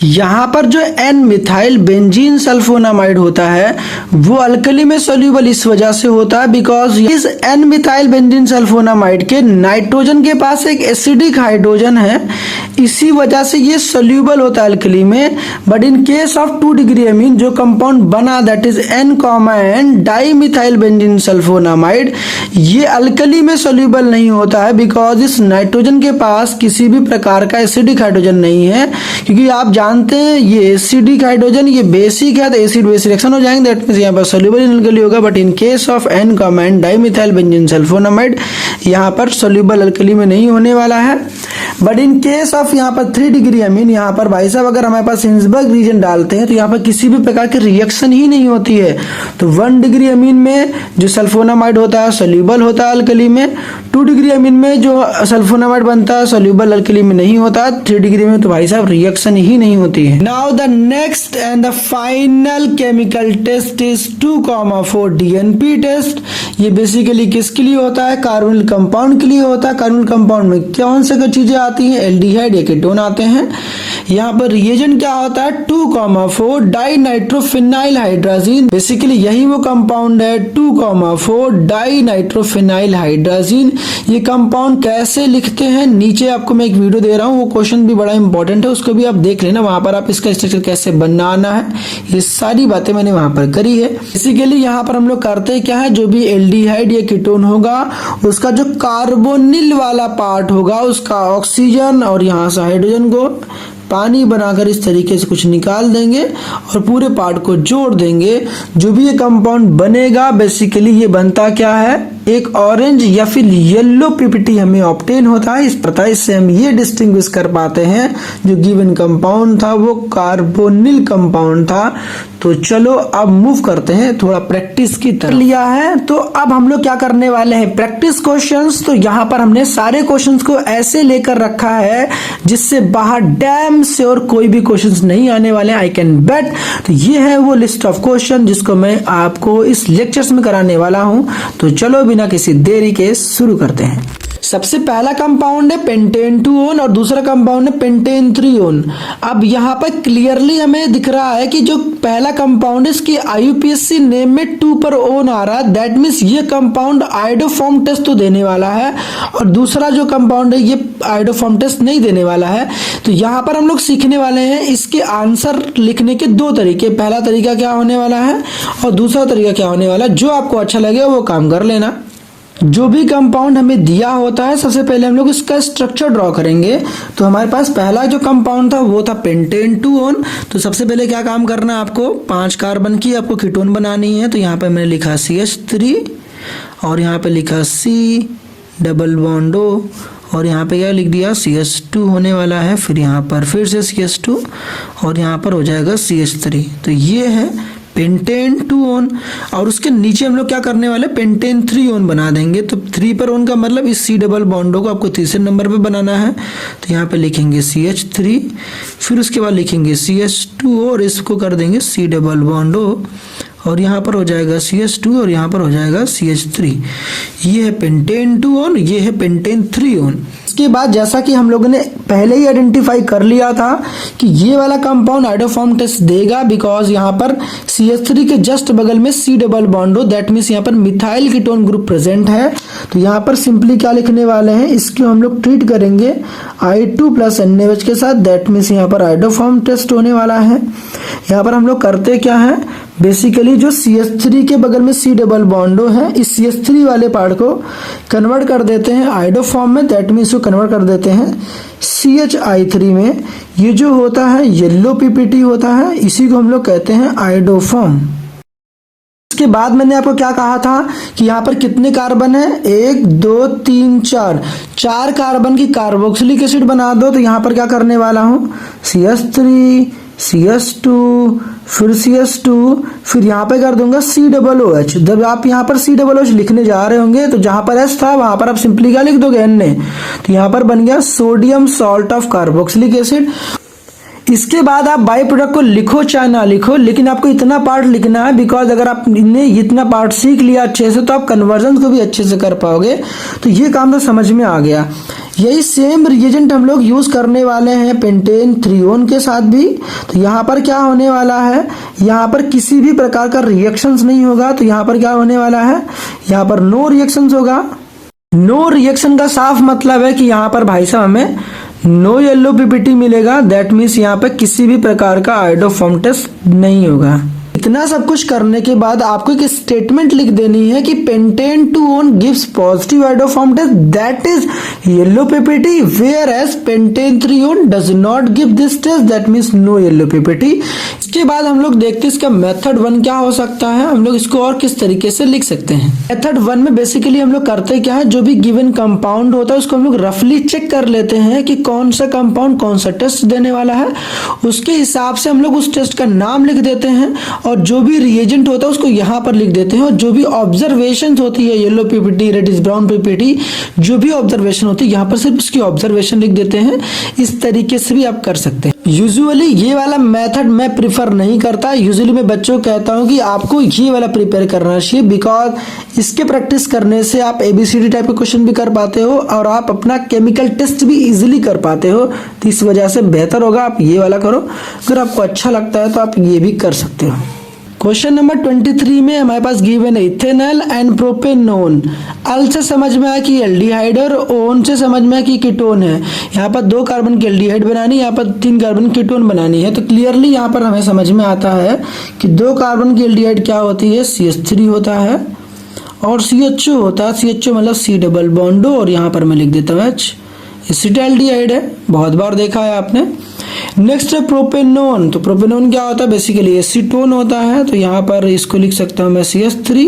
यहाँ पर जो N मिथाइल बेंजीन सल्फोनामाइड होता है वो अल्कली में सोल्यूबल इस वजह से होता है बिकॉज इस N मिथाइल बेंजीन सल्फोनामाइड के नाइट्रोजन के पास एक एसिडिक हाइड्रोजन है, इसी वजह से ये सोल्यूबल होता है अल्कली में। But in case of 2 degree amine जो कंपाउंड बना that is N, dimethyl benzene sulfonamide, ये अल्कली में सोल्यूबल नहीं होता है बिकॉज इस नाइट्रोजन के पास किसी भी प्रकार का एसिडिक हाइड्रोजन नहीं है। क्योंकि आप जानते हैं ये एसिडिक हाइड्रोजन ये बेसिक है तो एसिड बेस रिएक्शन हो जाएंगे, दैट मींस यहाँ पर सोल्यूबल इन अल्कली होगा। But in case of N, dimethyl benzene sulfonamide यहाँ पर सोल्यूबल अल्कली में नहीं होने वाला है। बट इन केस ऑफ यहाँ पर 3 डिग्री अमीन, यहाँ पर भाई साहब अगर हमारे पास हिंसबर्ग रीजन डालते हैं तो यहाँ पर किसी भी प्रकार की रिएक्शन ही नहीं होती है। तो 1 डिग्री अमीन में जो सल्फोनामाइड होता है सोल्यूबल होता है अल्कली में, 2 डिग्री अमीन में जो सल्फोनामाइड बनता है सोल्यूबल अल्कली में नहीं होता, 3 डिग्री में तो भाई साहब रिएक्शन ही नहीं होती है। Now the next and the final chemical test is 2,4 DNP test. ये बेसिकली किसके लिए होता है, कार्बोनिल कंपाउंड के लिए होता है। कार्बोनिल कंपाउंड में कौन से चीजें आती हैं, एल्डिहाइड या कीटोन आते हैं। यहाँ पर रिएजेंट क्या होता है, 2,4 डाई नाइट्रोफिनाइल हाइड्राजीन। बेसिकली यही वो कंपाउंड है 2,4 डाई नाइट्रोफिनाइल हाइड्राजीन। ये कंपाउंड कैसे लिखते हैं नीचे आपको मैं एक वीडियो दे रहा हूँ, वो क्वेश्चन भी बड़ा इंपॉर्टेंट है, उसको भी आप देख लेना। वहां पर आप इसका स्ट्रक्चर कैसे बनाना है ये सारी बातें मैंने वहां पर करी है। बेसिकली यहाँ पर हम लोग करते क्या है, जो भी एल्डिहाइड या कीटोन होगा उसका जो कार्बोनिल वाला पार्ट होगा उसका ऑक्सीजन और यहाँ से हाइड्रोजन को पानी बनाकर इस तरीके से कुछ निकाल देंगे और पूरे पार्ट को जोड़ देंगे। जो भी ये कंपाउंड बनेगा बेसिकली ये बनता क्या है, एक ऑरेंज या फिर येलो पीपीटी हमें ऑब्टेन होता है। इस प्रकार से हम ये डिस्टिंग्विश कर पाते हैं जो गिवन कंपाउंड था वो कार्बोनिल कंपाउंड था। तो चलो अब मूव करते हैं थोड़ा प्रैक्टिस की तरफ लिया है। तो अब हम लोग क्या करने वाले हैं, प्रैक्टिस क्वेश्चंस। तो यहाँ पर हमने सारे क्वेश्चंस को ऐसे लेकर रखा है जिससे बाहर डैम से और कोई भी क्वेश्चंस नहीं आने वाले, आई कैन बेट। तो ये है वो लिस्ट ऑफ क्वेश्चन जिसको मैं आपको इस लेक्चर्स में कराने वाला हूं। तो चलो बिना किसी देरी के शुरू करते हैं। सबसे पहला कंपाउंड है पेंटेन 2-ओन और दूसरा कंपाउंड है पेंटेन 3-ओन। अब यहाँ पर क्लियरली हमें दिख रहा है कि जो पहला कंपाउंड है इसकी IUPAC नेम में 2 पर ओन आ रहा है, दैट मीन्स ये कंपाउंड आयोडोफॉर्म टेस्ट तो देने वाला है और दूसरा जो कंपाउंड है ये आयोडोफॉर्म टेस्ट नहीं देने वाला है। तो यहाँ पर हम लोग सीखने वाले हैं इसके आंसर लिखने के 2 तरीके। पहला तरीका क्या होने वाला है और दूसरा तरीका क्या होने वाला है, जो आपको अच्छा लगे वो काम कर लेना। जो भी कंपाउंड हमें दिया होता है सबसे पहले हम लोग इसका स्ट्रक्चर ड्रॉ करेंगे। तो हमारे पास पहला जो कंपाउंड था वो था पेंटेन 2ON। तो सबसे पहले क्या काम करना है, आपको 5 कार्बन की आपको कीटोन बनानी है। तो यहाँ पे मैंने लिखा CH3 और यहाँ पे लिखा C डबल बॉन्ड O और यहाँ पे क्या लिख दिया CH2 होने वाला है, फिर यहाँ पर फिर से CH2 और यहाँ पर हो जाएगा CH3। तो ये है पेंटेन 2ON और उसके नीचे हम लोग क्या करने वाले पेंटेन 3ON बना देंगे। तो 3 पर ON का मतलब इस C डबल बॉन्डो को आपको तीसरे नंबर पे बनाना है। तो यहाँ पे लिखेंगे CH3, फिर उसके बाद लिखेंगे CH2 और इसको कर देंगे C डबल बॉन्डो और यहाँ पर हो जाएगा CH2 और यहाँ पर हो जाएगा CH3। ये है पेंटेन 2ON, ये है पेंटेन 3ON। इसके बाद जैसा कि हम लोगों ने पहले ही आइडेंटिफाई कर लिया था कि ये वाला कंपाउंड आइडोफॉर्म टेस्ट देगा, बिकॉज यहाँ पर CH3 के जस्ट बगल में C डबल बॉन्ड हो, दैट मीन्स यहाँ पर मिथाइल कीटोन ग्रुप प्रेजेंट है। तो यहाँ पर सिंपली क्या लिखने वाले हैं, इसको हम लोग ट्रीट करेंगे I2 प्लस NaOH के साथ, दैट मीन्स यहाँ पर आइडोफॉर्म टेस्ट होने वाला है। यहाँ पर हम लोग करते क्या है, बेसिकली जो CH3 के बगल में C डबल बॉन्डो है, इस CH3 वाले पार्ट को कन्वर्ट कर देते हैं आइडोफॉर्म में, दैट मीन्स को कन्वर्ट कर देते हैं CHI3 में। ये जो होता है येलो PPT होता है, इसी को हम लोग कहते हैं आइडोफॉर्म। इसके बाद मैंने आपको क्या कहा था कि यहाँ पर कितने कार्बन है, 1 2 3 4 कार्बन की कार्बोक्सिलिक एसिड बना दो। तो यहाँ पर क्या करने वाला हूँ, CH3 CH2 फिर CH2 फिर यहाँ पे कर दूंगा C डबल OH। जब आप यहाँ पर C डबल OH लिखने जा रहे होंगे तो जहां पर S था वहां पर आप सिंपली क्या लिख दोगे Na। तो यहाँ पर बन गया sodium salt of carboxylic acid. इसके बाद आप बाई प्रोडक्ट को लिखो चाहे ना लिखो, लेकिन आपको इतना पार्ट लिखना है, बिकॉज अगर आपने इतना पार्ट सीख लिया अच्छे से तो आप कन्वर्जन को भी अच्छे से कर पाओगे। तो ये काम तो समझ में आ गया। यही सेम रिएजेंट हम लोग यूज करने वाले हैं पेंटेन 3ON के साथ भी। तो यहाँ पर क्या होने वाला है, यहाँ पर किसी भी प्रकार का रिएक्शंस नहीं होगा। तो यहाँ पर क्या होने वाला है, यहाँ पर नो रिएक्शंस होगा। नो रिएक्शन का साफ मतलब है कि यहाँ पर भाई साहब हमें नो येलो PPT मिलेगा, दैट मीन्स यहाँ पे किसी भी प्रकार का आइडोफॉर्म टेस्ट नहीं होगा। इतना सब कुछ करने के बाद आपको एक स्टेटमेंट लिख देनी है कि pentan 2ON gives positive iodoform test, that is yellow PPT, whereas pentan 3ON does not give this test, that means no yellow PPT। इसके बाद हम लोग देखते हैं इसका मेथड 1 क्या हो सकता है, हम लोग इसको और किस तरीके से लिख सकते हैं। मेथड 1 में बेसिकली हम लोग करते क्या है, जो भी गिवन कंपाउंड होता है उसको हम लोग रफली चेक कर लेते हैं कि कौन सा कंपाउंड कौन सा टेस्ट देने वाला है, उसके हिसाब से हम लोग उस टेस्ट का नाम लिख देते हैं और जो भी रिएजेंट होता है उसको यहाँ पर लिख देते हैं। और जो भी ऑब्जर्वेशन होती है, yellow PPT reddish brown PPT, जो भी ऑब्जर्वेशन होती है यहाँ पर सिर्फ उसकी ऑब्जर्वेशन लिख देते हैं। इस तरीके से भी आप कर सकते हैं। यूजुअली ये वाला मेथड मैं प्रिफर नहीं करता। यूजुअली मैं बच्चों को कहता हूँ कि आपको ये वाला प्रिपेयर करना चाहिए, बिकॉज इसके प्रैक्टिस करने से आप ABCD टाइप के क्वेश्चन भी कर पाते हो और आप अपना केमिकल टेस्ट भी इजीली कर पाते हो। तो इस वजह से बेहतर होगा आप ये वाला करो। अगर आपको अच्छा लगता है तो आप ये भी कर सकते हो। क्वेश्चन नंबर 23 में हमारे पास गिवन है इथेनॉल एंड प्रोपेनोन। अल से समझ में आया कि एल्डिहाइड और ओन से समझ में आया कि कीटोन है। यहाँ पर 2 कार्बन की एल्डिहाइड बनानी, यहाँ पर 3 कार्बन कीटोन बनानी है। तो क्लियरली यहाँ पर हमें समझ में आता है कि 2 कार्बन की एल्डिहाइड क्या होती है, CH3 होता है और CHO होता है। CHO मतलब C डबल बॉन्डो और यहाँ पर मैं लिख देता हूँ H, एसिटाल्डिहाइड है, बहुत बार देखा है आपने। नेक्स्ट है प्रोपेनोन। तो प्रोपेनोन क्या होता है, बेसिकली एसीटोन होता है। तो यहाँ पर इसको लिख सकता हूँ मैं CH3,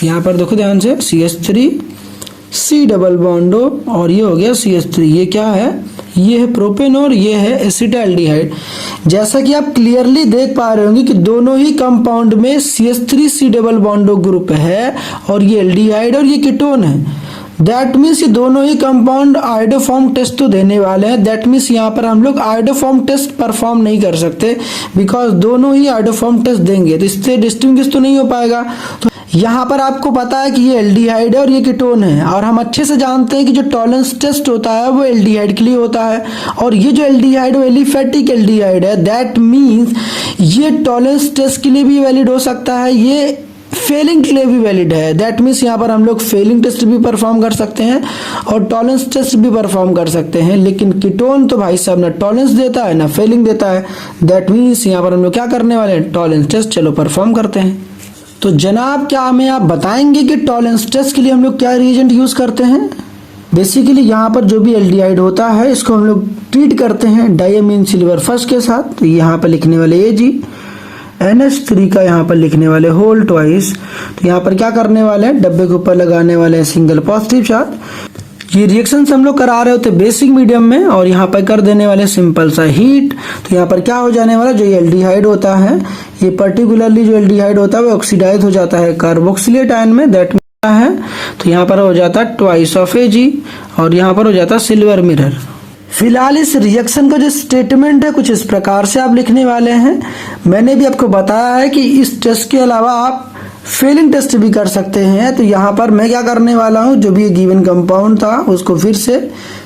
यहाँ पर देखो ध्यान से CH3 C डबल बॉन्डो और ये हो गया CH3। ये क्या है, ये है प्रोपेनोन, ये है एसिटाल्डिहाइड। जैसा कि आप क्लियरली देख पा रहे होंगे कि दोनों ही कंपाउंड में CH3 C डबल बॉन्डो ग्रुप है और ये एल्डिहाइड और ये कीटोन है। दैट मीन्स ये दोनों ही कंपाउंड आइडोफॉर्म टेस्ट तो देने वाले हैं। दैट मीन्स यहाँ पर हम लोग आइडोफॉर्म टेस्ट परफॉर्म नहीं कर सकते, बिकॉज दोनों ही आइडोफॉर्म टेस्ट देंगे, तो इससे डिस्टिंग्विश तो नहीं हो पाएगा। तो यहाँ पर आपको पता है कि ये एल्डिहाइड है और ये कीटोन है, और हम अच्छे से जानते हैं कि जो टॉलरेंस टेस्ट होता है वो एल्डिहाइड के लिए होता है, और ये जो एल्डिहाइड वो एलिफेटिक एल्डिहाइड है। दैट मीन्स ये टॉलरेंस टेस्ट के लिए भी वैलिड हो सकता है, ये फेलिंग के लिए भी वैलिड है। दैट मीन्स यहाँ पर हम लोग फेलिंग टेस्ट भी परफॉर्म कर सकते हैं और टॉलरेंस टेस्ट भी परफॉर्म कर सकते हैं। लेकिन कीटोन तो भाई साहब ना टॉलरेंस देता है ना फेलिंग देता है। दैट मीन्स यहाँ पर हम लोग क्या करने वाले हैं, टॉलरेंस टेस्ट चलो परफॉर्म करते हैं। तो जनाब क्या हमें आप बताएंगे कि टॉलरेंस टेस्ट के लिए हम लोग क्या रिएजेंट यूज करते हैं? बेसिकली यहाँ पर जो भी एल्डिहाइड होता है इसको हम लोग ट्रीट करते हैं डायमीन सिल्वर फर्स्ट के साथ। तो यहाँ पर लिखने वाले Ag NH3 का यहाँ पर लिखने वाले होल ट्वाइस। तो यहाँ पर क्या करने वाले हैं, डब्बे के ऊपर लगाने वाले हैं सिंगल पॉजिटिव चार्ज। ये रिएक्शंस हम लोग करा रहे होते बेसिक मीडियम में और यहाँ पर कर देने वाले सिंपल सा हीट। तो यहाँ पर क्या हो जाने वाला, जो ये एल्डिहाइड होता है, ये पर्टिकुलरली जो एल्डिहाइड होता है वो ऑक्सीडाइज हो जाता है कार्बोक्सिलेट आयन में, दैट है। तो यहाँ पर हो जाता है ट्वाइस ऑफ Ag और यहाँ पर हो जाता है सिल्वर मिरर। फिलहाल इस रिएक्शन का जो स्टेटमेंट है कुछ इस प्रकार से आप लिखने वाले हैं। मैंने भी आपको बताया है कि इस टेस्ट के अलावा आप फेलिंग टेस्ट भी कर सकते हैं। तो यहाँ पर मैं क्या करने वाला हूँ, जो भी गिवन कंपाउंड था उसको फिर से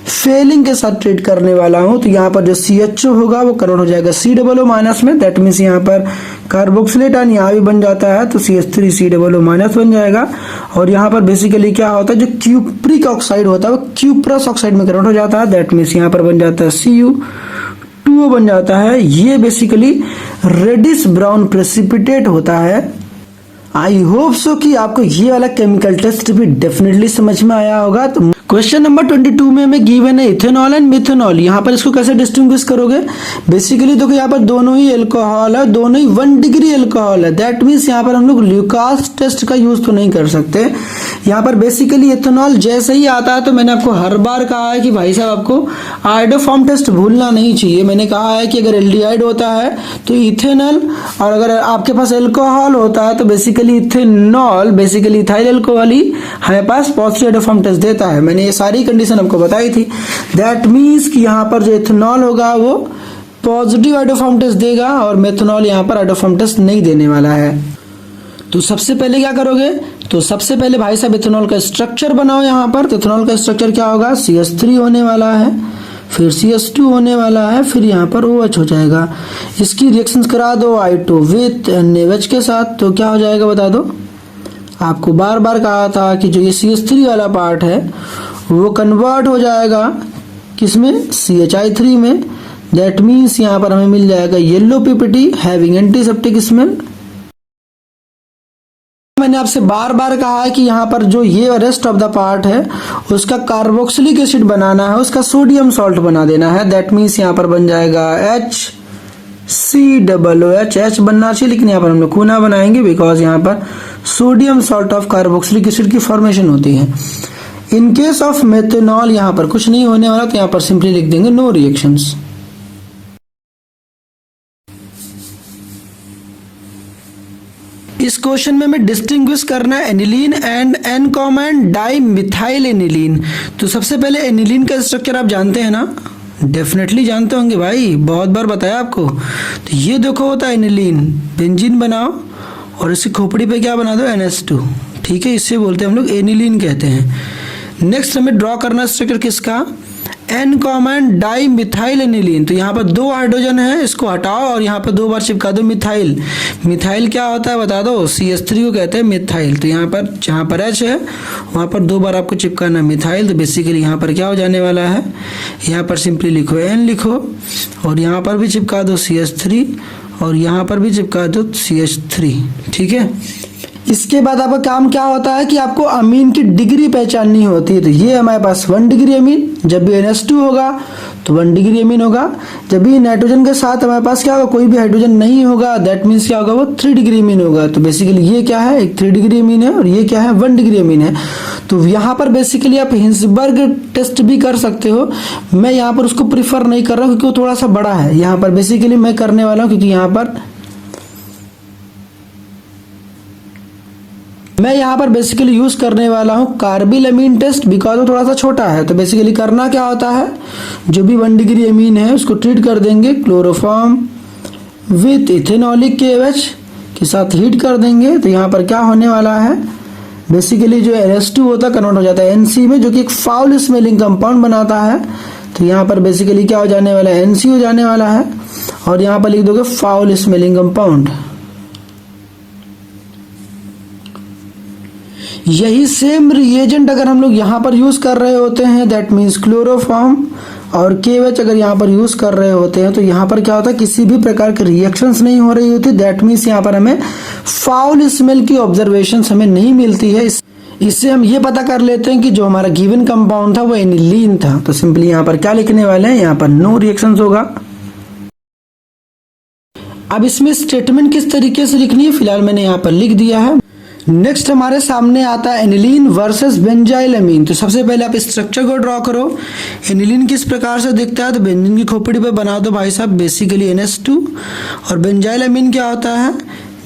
फेलिंग के साथ ट्रीट करने वाला हूँ। तो यहाँ पर जो CHO होगा वो कन्वर्ट हो जाएगा COO माइनस में, दैट मीन्स यहाँ पर कार्बोक्सिलेट आयन यहाँ भी बन जाता है तो CH3 COO माइनस बन जाएगा। और यहाँ पर बेसिकली क्या होता है, जो क्यूप्रिक ऑक्साइड होता है वो क्यूप्रस ऑक्साइड में कन्वर्ट हो जाता है, दैट मीन्स यहाँ पर बन जाता है Cu2O बन जाता है। ये बेसिकली रेडिश ब्राउन प्रेसिपिटेट होता है। आई होप सो कि आपको ये वाला केमिकल टेस्ट भी डेफिनेटली समझ में आया होगा। तो क्वेश्चन नंबर 22 में हमें गिवन है इथेनॉल एंड मिथेनॉल। यहाँ पर इसको कैसे डिस्टिंग्विश करोगे? बेसिकली देखो यहाँ पर दोनों ही एल्कोहल है, दोनों ही 1 डिग्री एल्कोहल है, दैट मीन्स यहाँ पर हम लोग ल्यूकास टेस्ट का यूज तो नहीं कर सकते। यहाँ पर बेसिकली इथेनॉल जैसे ही आता है तो मैंने आपको हर बार कहा है कि भाई साहब आपको आयोडोफॉर्म टेस्ट भूलना नहीं चाहिए। मैंने कहा है कि अगर एल्डिहाइड होता है तो इथेनॉल, और अगर आपके पास एल्कोहल होता है तो basically ethanol, basically ethyl alcohol ही हमारे पास पॉजिटिव आयोडोफॉर्म टेस्ट देता है। मैंने ये सारी कंडीशन आपको बताई थी। दैट मीन्स कि यहाँ पर जो इथेनॉल होगा वो पॉजिटिव आयोडोफॉर्म टेस्ट देगा और मेथनॉल यहाँ पर आयोडोफॉर्म टेस्ट नहीं देने वाला है। तो सबसे पहले क्या करोगे, तो सबसे पहले भाई साहब इथेनॉल का स्ट्रक्चर बनाओ। यहाँ पर तो इथेनॉल का स्ट्रक्चर क्या होगा, CH3 होने वाला है, फिर CH2 होने वाला है, फिर यहाँ पर OH हो जाएगा। इसकी रिएक्शंस करा दो I2 विथ NaOH के साथ, तो क्या हो जाएगा बता दो। आपको बार बार कहा था कि जो ये CH3 वाला पार्ट है वो कन्वर्ट हो जाएगा किसमें, CHI3 में, दैट मीन्स यहाँ पर हमें मिल जाएगा yellow PPT having antiseptic smell. मैंने आपसे बार बार कहा है कि यहाँ पर जो ये रेस्ट ऑफ द पार्ट है उसका कार्बोक्सिलिक एसिड बनाना है, उसका सोडियम सॉल्ट बना देना है, दैट मीन्स यहाँ पर बन जाएगा HCOOH। H बनना चाहिए लेकिन यहाँ पर हम लोग खूना बनाएंगे बिकॉज यहाँ पर sodium salt of carboxylic acid की फॉर्मेशन होती है। इन केस ऑफ मेथनॉल यहाँ पर कुछ नहीं होने वाला, तो यहाँ पर सिंपली लिख देंगे नो रिएक्शंस। इस क्वेश्चन में हमें डिस्टिंग्विश करना है aniline and N common dimethyl aniline. तो सबसे पहले एनिलीन का स्ट्रक्चर आप जानते हैं ना, डेफिनेटली जानते होंगे भाई, बहुत बार बताया आपको। तो ये देखो होता है एनिलीन, बेंजीन बनाओ और इसकी खोपड़ी पे क्या बना दो, NH2, ठीक है, इससे बोलते हैं हम लोग एनिलीन कहते हैं। नेक्स्ट हमें ड्रॉ करना स्ट्रक्चर किसका, N common dimethyl aniline. तो यहाँ पर 2 हाइड्रोजन है, इसको हटाओ और यहाँ पर 2 बार चिपका दो मिथाइल। मिथाइल क्या होता है बता दो, CH3 को कहते हैं मिथाइल। तो यहाँ पर जहाँ पर H है वहाँ पर 2 बार आपको चिपकाना मिथाइल। तो बेसिकली यहाँ पर क्या हो जाने वाला है, यहाँ पर सिंपली लिखो N लिखो और यहाँ पर भी चिपका दो CH3 और यहाँ पर भी चिपका दो CH3, ठीक है। इसके बाद आपका काम क्या होता है कि आपको अमीन की डिग्री पहचाननी होती है। तो ये हमारे पास 1 डिग्री अमीन, जब भी NH2 होगा तो 1 डिग्री अमीन होगा। जब भी नाइट्रोजन के साथ हमारे पास क्या होगा, कोई भी हाइड्रोजन नहीं होगा, दैट मीन्स क्या होगा, वो 3 डिग्री अमीन होगा। तो बेसिकली ये क्या है, एक 3 डिग्री अमीन है और ये क्या है, 1 डिग्री अमीन है। तो यहाँ पर बेसिकली आप हिंसबर्ग टेस्ट भी कर सकते हो। मैं यहाँ पर उसको प्रीफर नहीं कर रहा हूँ क्योंकि वो थोड़ा सा बड़ा है। यहाँ पर बेसिकली मैं करने वाला हूँ क्योंकि मैं यहाँ पर बेसिकली यूज करने वाला हूँ कार्बिल अमीन टेस्ट बिकॉज वो थोड़ा सा छोटा है। तो बेसिकली करना क्या होता है, जो भी 1 डिग्री अमीन है उसको ट्रीट कर देंगे क्लोरोफॉर्म विथ इथेनॉलिक KOH के साथ हीट कर देंगे। तो यहाँ पर क्या होने वाला है, बेसिकली जो NH2 होता है कन्वर्ट हो जाता है NC में, जो कि एक फाउल स्मेलिंग कंपाउंड बनाता है। तो यहाँ पर बेसिकली क्या हो जाने वाला है, NC हो जाने वाला है और यहाँ पर लिख दोगे फाउल स्मेलिंग कंपाउंड। यही सेम रिएजेंट अगर हम लोग यहाँ पर यूज कर रहे होते हैं, दैट मीन्स क्लोरोफॉर्म और KOH अगर यहाँ पर यूज कर रहे होते हैं, तो यहाँ पर क्या होता है, किसी भी प्रकार की रिएक्शंस नहीं हो रही होती, दैट मीन्स यहाँ पर हमें फाउल स्मेल की ऑब्जर्वेशन हमें नहीं मिलती है। इससे हम ये पता कर लेते हैं कि जो हमारा गिवन कंपाउंड था वो एनिलीन था। तो सिंपली यहाँ पर क्या लिखने वाले हैं, यहाँ पर नो रिएक्शंस होगा। अब इसमें स्टेटमेंट किस तरीके से लिखनी है, फिलहाल मैंने यहाँ पर लिख दिया है। नेक्स्ट हमारे सामने आता है एनिलीन वर्सेस बेंजाइलमीन। तो सबसे पहले आप स्ट्रक्चर को ड्रॉ करो। एनिलीन किस प्रकार से दिखता है, तो बेंजीन की खोपड़ी पे बना दो भाई साहब, बेसिकली NH2। और बेंजाइलमीन क्या होता है,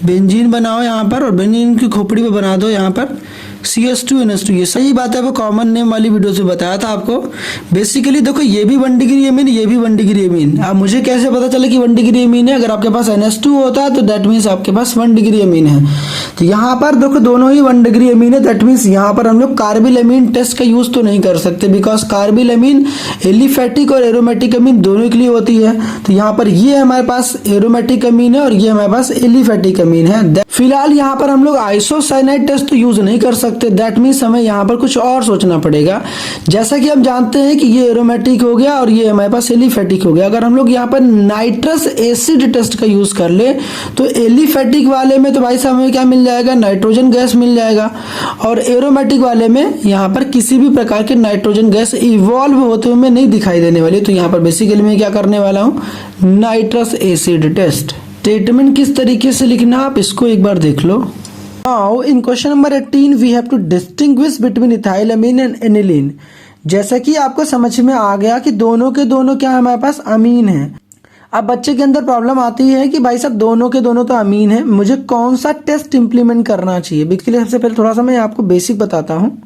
बेंजीन बनाओ यहाँ पर और बेंजीन की खोपड़ी पे बना दो यहाँ पर CH2NH2। ये सही बात है, वो कॉमन नेम वाली वीडियो से बताया था आपको। बेसिकली देखो ये भी 1 डिग्री एमीन, ये भी 1 डिग्री एमीन। अब मुझे कैसे पता चले कि 1 डिग्री एमीन है, अगर आपके पास NH2 होता है तो दैट मीन्स आपके पास 1 डिग्री एमीन है। तो यहाँ पर देखो दोनों ही 1 डिग्री एमीन है, दैट मीन्स यहाँ पर हम लोग कार्बिलएमीन टेस्ट का यूज तो नहीं कर सकते, बिकॉज कार्बिलएमीन एलिफेटिक और एरोमेटिक अमीन दोनों के लिए होती है। तो यहाँ पर ये हमारे पास एरोमेटिक अमीन है और ये हमारे पास एलिफेटिक अमीन है। फिलहाल यहाँ पर हम लोग आइसोसाइनाइड टेस्ट तो यूज नहीं कर सकते, दैट मीन्स हमें यहाँ पर कुछ और सोचना पड़ेगा। जैसा कि हम जानते हैं कि ये एरोमेटिक हो गया और ये हमारे पास एलिफेटिक हो गया। अगर हम लोग यहाँ पर नाइट्रस एसिड टेस्ट का यूज कर ले तो एलिफेटिक वाले में तो भाई साहब हमें क्या मिल जाएगा, नाइट्रोजन गैस मिल जाएगा। और एरोमेटिक वाले में यहाँ पर किसी भी प्रकार के नाइट्रोजन गैस इवॉल्व होते हुए नहीं दिखाई देने वाली। तो यहाँ पर बेसिकली मैं क्या करने वाला हूँ, नाइट्रस एसिड टेस्ट। स्टेटमेंट किस तरीके से लिखना आप इसको एक बार देख लो। Now in question number 18 we have to distinguish between ethylamine and aniline. जैसा कि आपको समझ में आ गया कि दोनों के दोनों क्या हमारे पास अमीन है। अब बच्चे के अंदर प्रॉब्लम आती है कि भाई साहब दोनों के दोनों तो अमीन है, मुझे कौन सा टेस्ट इंप्लीमेंट करना चाहिए। इसके लिए सबसे पहले थोड़ा सा मैं आपको बेसिक बताता हूँ।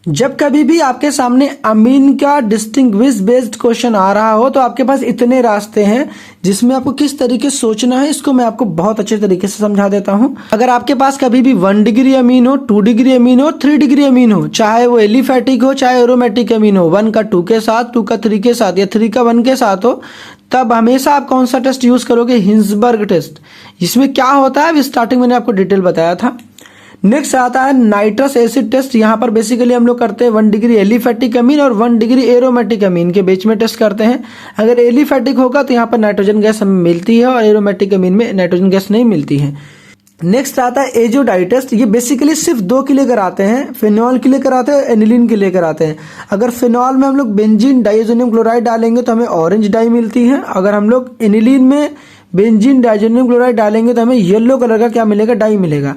जब कभी भी आपके सामने अमीन का डिस्टिंग्विश बेस्ड क्वेश्चन आ रहा हो तो आपके पास इतने रास्ते हैं जिसमें आपको किस तरीके से सोचना है, इसको मैं आपको बहुत अच्छे तरीके से समझा देता हूं। अगर आपके पास कभी भी 1 डिग्री अमीन हो, 2 डिग्री अमीन हो, 3 डिग्री अमीन हो, चाहे वो एलिफेटिक हो चाहे एरोमेटिक अमीन हो, 1 का 2 के साथ, 2 का 3 के साथ या 3 का 1 के साथ हो, तब हमेशा आप कौन सा टेस्ट यूज करोगे, हिंसबर्ग टेस्ट। इसमें क्या होता है स्टार्टिंग मैंने आपको डिटेल बताया था। नेक्स्ट आता है नाइट्रस एसिड टेस्ट। यहाँ पर बेसिकली हम लोग करते हैं 1 डिग्री एलिफेटिक अमीन और 1 डिग्री एरोमेटिक अमीन के बीच में टेस्ट करते हैं। अगर एलिफेटिक होगा तो यहाँ पर नाइट्रोजन गैस हमें मिलती है और एरोमेटिक अमीन में नाइट्रोजन गैस नहीं मिलती है। नेक्स्ट आता है एजोडाई टेस्ट। ये बेसिकली सिर्फ 2 के लिए कराते हैं, फिनॉल के लिए कराते हैं, एनिलीन के लिए कराते हैं। अगर फिनॉल में हम लोग बेंजीन डाइएजोनियम क्लोराइड डालेंगे तो हमें ऑरेंज डाई मिलती है। अगर हम लोग एनिलीन में बेंजीन डाइएजोनियम क्लोराइड डालेंगे तो हमें येलो कलर का क्या मिलेगा, डाई मिलेगा।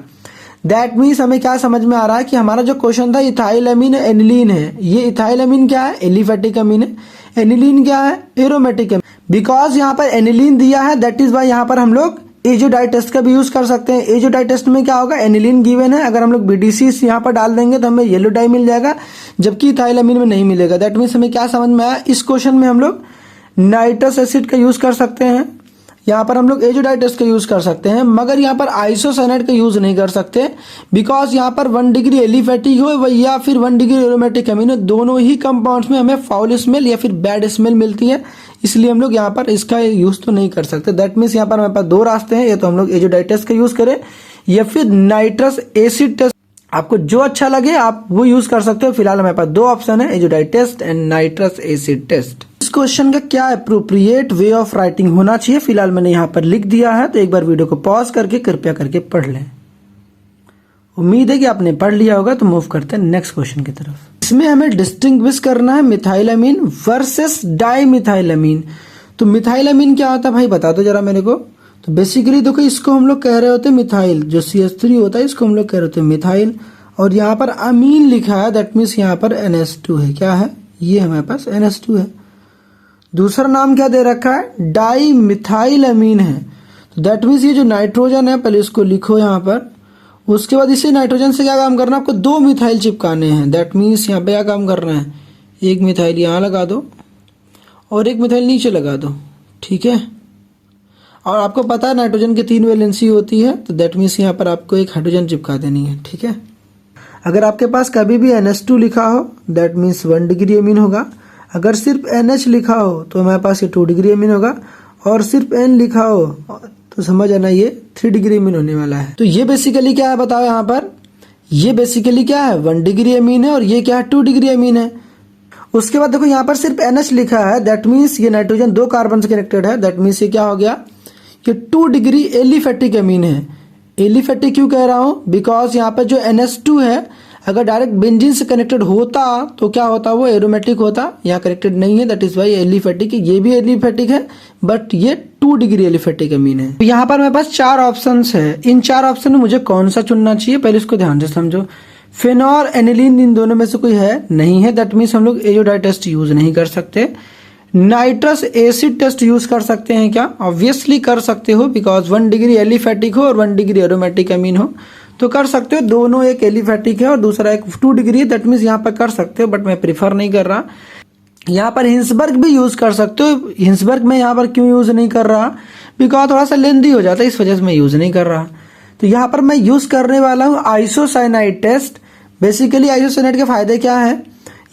दैट मीन्स हमें क्या समझ में आ रहा है कि हमारा जो क्वेश्चन था इथाइलएमीन एनिलीन है, ये इथाइलएमीन क्या है, एलिफेटिक अमीन है, एनिलीन क्या है, एरोमेटिक अमीन। बिकॉज यहाँ पर एनिलीन दिया है दैट इज वाई यहाँ पर हम लोग एजोडाई टेस्ट का भी यूज कर सकते हैं। एजोडाई टेस्ट में क्या होगा, एनिलीन गिवन है, अगर हम लोग BDC यहाँ पर डाल देंगे तो हमें येलो डाई मिल जाएगा, जबकि इथाइलएमीन में नहीं मिलेगा। दैट मीन्स हमें क्या समझ में आया, इस क्वेश्चन में हम लोग नाइट्रस एसिड का यूज कर सकते हैं, यहाँ पर हम लोग एजोडाई टेस्ट का यूज कर सकते हैं, मगर यहाँ पर आइसोसाइनाइड का यूज नहीं कर सकते। बिकॉज यहाँ पर 1 डिग्री एलिफेटिक हो या फिर 1 डिग्री एरोमेटिक अमीन हो, दोनों ही कंपाउंड्स में हमें फाउल स्मेल या फिर बैड स्मेल मिलती है, इसलिए हम लोग यहाँ पर इसका यूज तो नहीं कर सकते। दैट मीन्स यहाँ पर हमारे पास 2 रास्ते हैं, या तो हम लोग एजोडाई टेस्ट का यूज करें या फिर नाइट्रस एसिड टेस्ट। आपको जो अच्छा लगे आप वो यूज कर सकते हो। फिलहाल हमारे पास 2 ऑप्शन है, azo dye test and nitrous acid test. इस क्वेश्चन का क्या अप्रोप्रिएट वे ऑफ राइटिंग होना चाहिए, फिलहाल मैंने यहाँ पर लिख दिया है, तो एक बार वीडियो को पॉज करके कृपया करके पढ़ लें। उम्मीद है कि आपने पढ़ लिया होगा। तो मूव करते हैं नेक्स्ट क्वेश्चन की तरफ। इसमें हमें डिस्टिंग्विश करना है मिथाइलएमीन वर्सेस डाइमिथाइलएमीन। तो मिथाइलएमीन क्या होता है भाई, बता दो जरा मेरे को। तो बेसिकली देखो इसको हम लोग कह रहे होते हैं मिथाइल, जो CH3 होता है इसको हम लोग कह रहे होते हैं मिथाइल, और यहाँ पर अमीन लिखा है, दैट मीन्स यहाँ पर NH2 है। क्या है, ये हमारे पास NH2 है। दूसरा नाम क्या दे रखा है, डाई मिथाइल अमीन है। तो दैट मीन्स ये जो नाइट्रोजन है पहले इसको लिखो यहाँ पर, उसके बाद इसे नाइट्रोजन से क्या काम करना है, आपको 2 मिथाइल चिपकाने हैं। दैट मीन्स यहाँ पे क्या काम करना है, 1 मिथाइल यहाँ लगा दो और 1 मिथाइल नीचे लगा दो, ठीक है। और आपको पता है नाइट्रोजन की 3 वैलेंसी होती है, तो दैट मीन्स यहाँ पर आपको 1 हाइड्रोजन चिपका देनी है, ठीक है। अगर आपके पास कभी भी NH2 लिखा हो दैट मीन्स 1 डिग्री अमीन होगा। अगर सिर्फ NH लिखा हो तो हमारे पास ये 2 डिग्री अमीन होगा, और सिर्फ N लिखा हो तो समझ आना ये 3 डिग्री अमीन होने वाला है। तो ये बेसिकली क्या है बताओ, यहाँ पर ये बेसिकली क्या है, 1 डिग्री अमीन है, और ये क्या है, 2 डिग्री अमीन है। उसके बाद देखो यहाँ पर सिर्फ NH लिखा है, दैट मीन्स ये नाइट्रोजन 2 कार्बन से कनेक्टेड है, दैट मीन्स ये क्या हो गया, ये 2 डिग्री एलिफेटिक अमीन है। एलिफेटिक क्यों कह रहा हूँ? बिकॉज यहाँ पर जो NH2 है अगर डायरेक्ट बेंजीन से कनेक्टेड होता तो क्या होता, वो एरोमेटिक होता। यहाँ कनेक्टेड नहीं है, दैट इज वाई एलिफेटिक। ये भी एलिफेटिक है बट ये 2 डिग्री एलिफेटिक अमीन है। तो यहाँ पर मेरे पास 4 ऑप्शंस है। इन 4 ऑप्शन में मुझे कौन सा चुनना चाहिए, पहले इसको ध्यान से समझो। फिनॉल एनिलीन इन दोनों में से कोई है नहीं है, दैट मीन्स हम लोग एजोडाइड टेस्ट यूज नहीं कर सकते। नाइट्रस एसिड टेस्ट यूज कर सकते हैं क्या? ऑब्वियसली कर सकते हो, बिकॉज 1 डिग्री एलिफेटिक हो और 1 डिग्री एरोमेटिक अमीन हो तो कर सकते हो। दोनों, एक एलिफेटिक है और दूसरा एक 2 डिग्री है, दैट मीन्स यहाँ पर कर सकते हो, बट मैं प्रीफर नहीं कर रहा। यहाँ पर हिंसबर्ग भी यूज कर सकते हो। हिंसबर्ग में यहाँ पर क्यों यूज नहीं कर रहा? बिकॉज थोड़ा सा लेंदी हो जाता है, इस वजह से मैं यूज नहीं कर रहा। तो यहाँ पर मैं यूज करने वाला हूँ आइसोसाइनाइड टेस्ट। बेसिकली आइसोसाइनाइड के फायदे क्या है?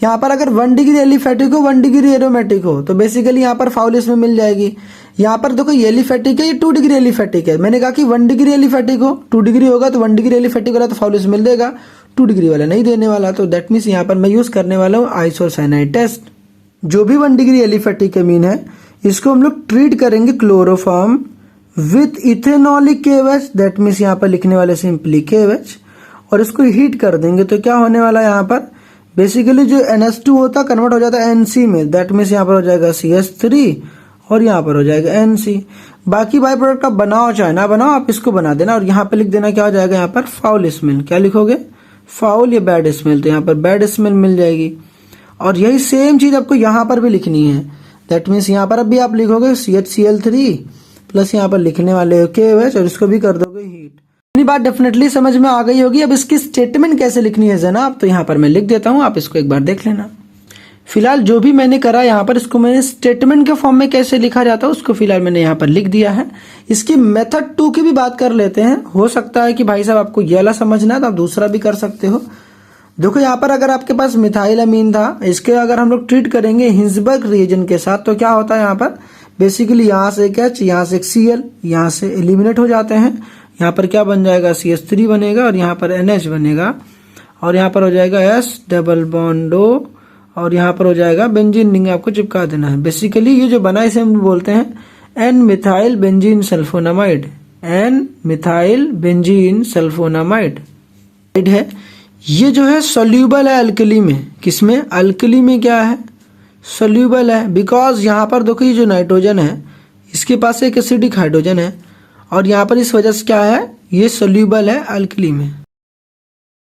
यहाँ पर अगर 1 डिग्री एलिफेटिक हो 1 डिग्री एरोमेटिक हो तो बेसिकली यहाँ पर फाउल इसमें मिल जाएगी। यहाँ पर देखो ये एलिफेटिक है, ये 2 डिग्री एलिफेटिक है। मैंने कहा कि 1 डिग्री एलिफेटिक हो, 2 डिग्री होगा तो 1 डिग्री एलिफेटिक वाला तो फाउल इसमें मिल देगा, 2 डिग्री वाला नहीं देने वाला। तो दैट मीन्स यहाँ पर मैं यूज करने वाला हूँ आइसोसाइनाइड टेस्ट। जो भी 1 डिग्री एलिफेटिक अमीन है इसको हम लोग ट्रीट करेंगे chloroform with ethanolic KOH, that means यहाँ पर लिखने वाले सिंपली KOH, और इसको हीट कर देंगे तो क्या होने वाला है? यहाँ पर बेसिकली जो NH2 होता कन्वर्ट हो जाता है NC में, दैट मीन्स यहाँ पर हो जाएगा CH3 और यहाँ पर हो जाएगा NC। बाकी बाई प्रोडक्ट आप बनाओ चाहे ना बनाओ, आप इसको बना देना और यहाँ पे लिख देना क्या हो जाएगा यहाँ पर फाउल स्मेल। क्या लिखोगे? फाउल या बैड स्मेल, तो यहाँ पर बैड स्मेल मिल जाएगी। और यही सेम चीज आपको यहाँ पर भी लिखनी है, दैट मीन्स यहाँ पर अभी आप लिखोगे CHCl3 प्लस यहाँ पर लिखने वाले KOH और इसको भी कर दोगे हीट। इतनी बात डेफिनेटली समझ में आ गई होगी। अब इसकी स्टेटमेंट कैसे लिखनी है जनाब, तो यहाँ पर मैं लिख देता हूँ, आप इसको एक बार देख लेना। फिलहाल जो भी मैंने करा यहाँ पर, इसको मैंने स्टेटमेंट के फॉर्म में कैसे लिखा जाता है उसको फिलहाल मैंने यहाँ पर लिख दिया है। इसकी मेथड 2 की भी बात कर लेते हैं। हो सकता है कि भाई साहब आपको ये वाला समझना है तो आप दूसरा भी कर सकते हो। देखो यहाँ पर अगर आपके पास मिथाइल अमीन था, इसके अगर हम लोग ट्रीट करेंगे हिंसबर्ग रिएजेंट के साथ तो क्या होता है यहाँ पर? बेसिकली यहाँ से एक H, यहाँ से एक Cl, यहाँ से एलिमिनेट हो जाते हैं। यहाँ पर क्या बन जाएगा? CH3 बनेगा और यहाँ पर NH बनेगा और यहाँ पर हो जाएगा S डबल बॉन्ड O और यहाँ पर हो जाएगा बेंजीन रिंग, आपको चिपका देना है। बेसिकली ये जो बना इसे हम बोलते हैं N methyl benzene sulfonamide. N methyl benzene sulfonamide है। ये जो है सोल्यूबल है अल्कली में। किसमें? अल्कली में क्या है? सोल्यूबल है। बिकॉज यहाँ पर देखो ये जो नाइट्रोजन है इसके पास एक एसिडिक हाइड्रोजन है और यहाँ पर इस वजह से क्या है? ये सोल्यूबल है अल्कली में।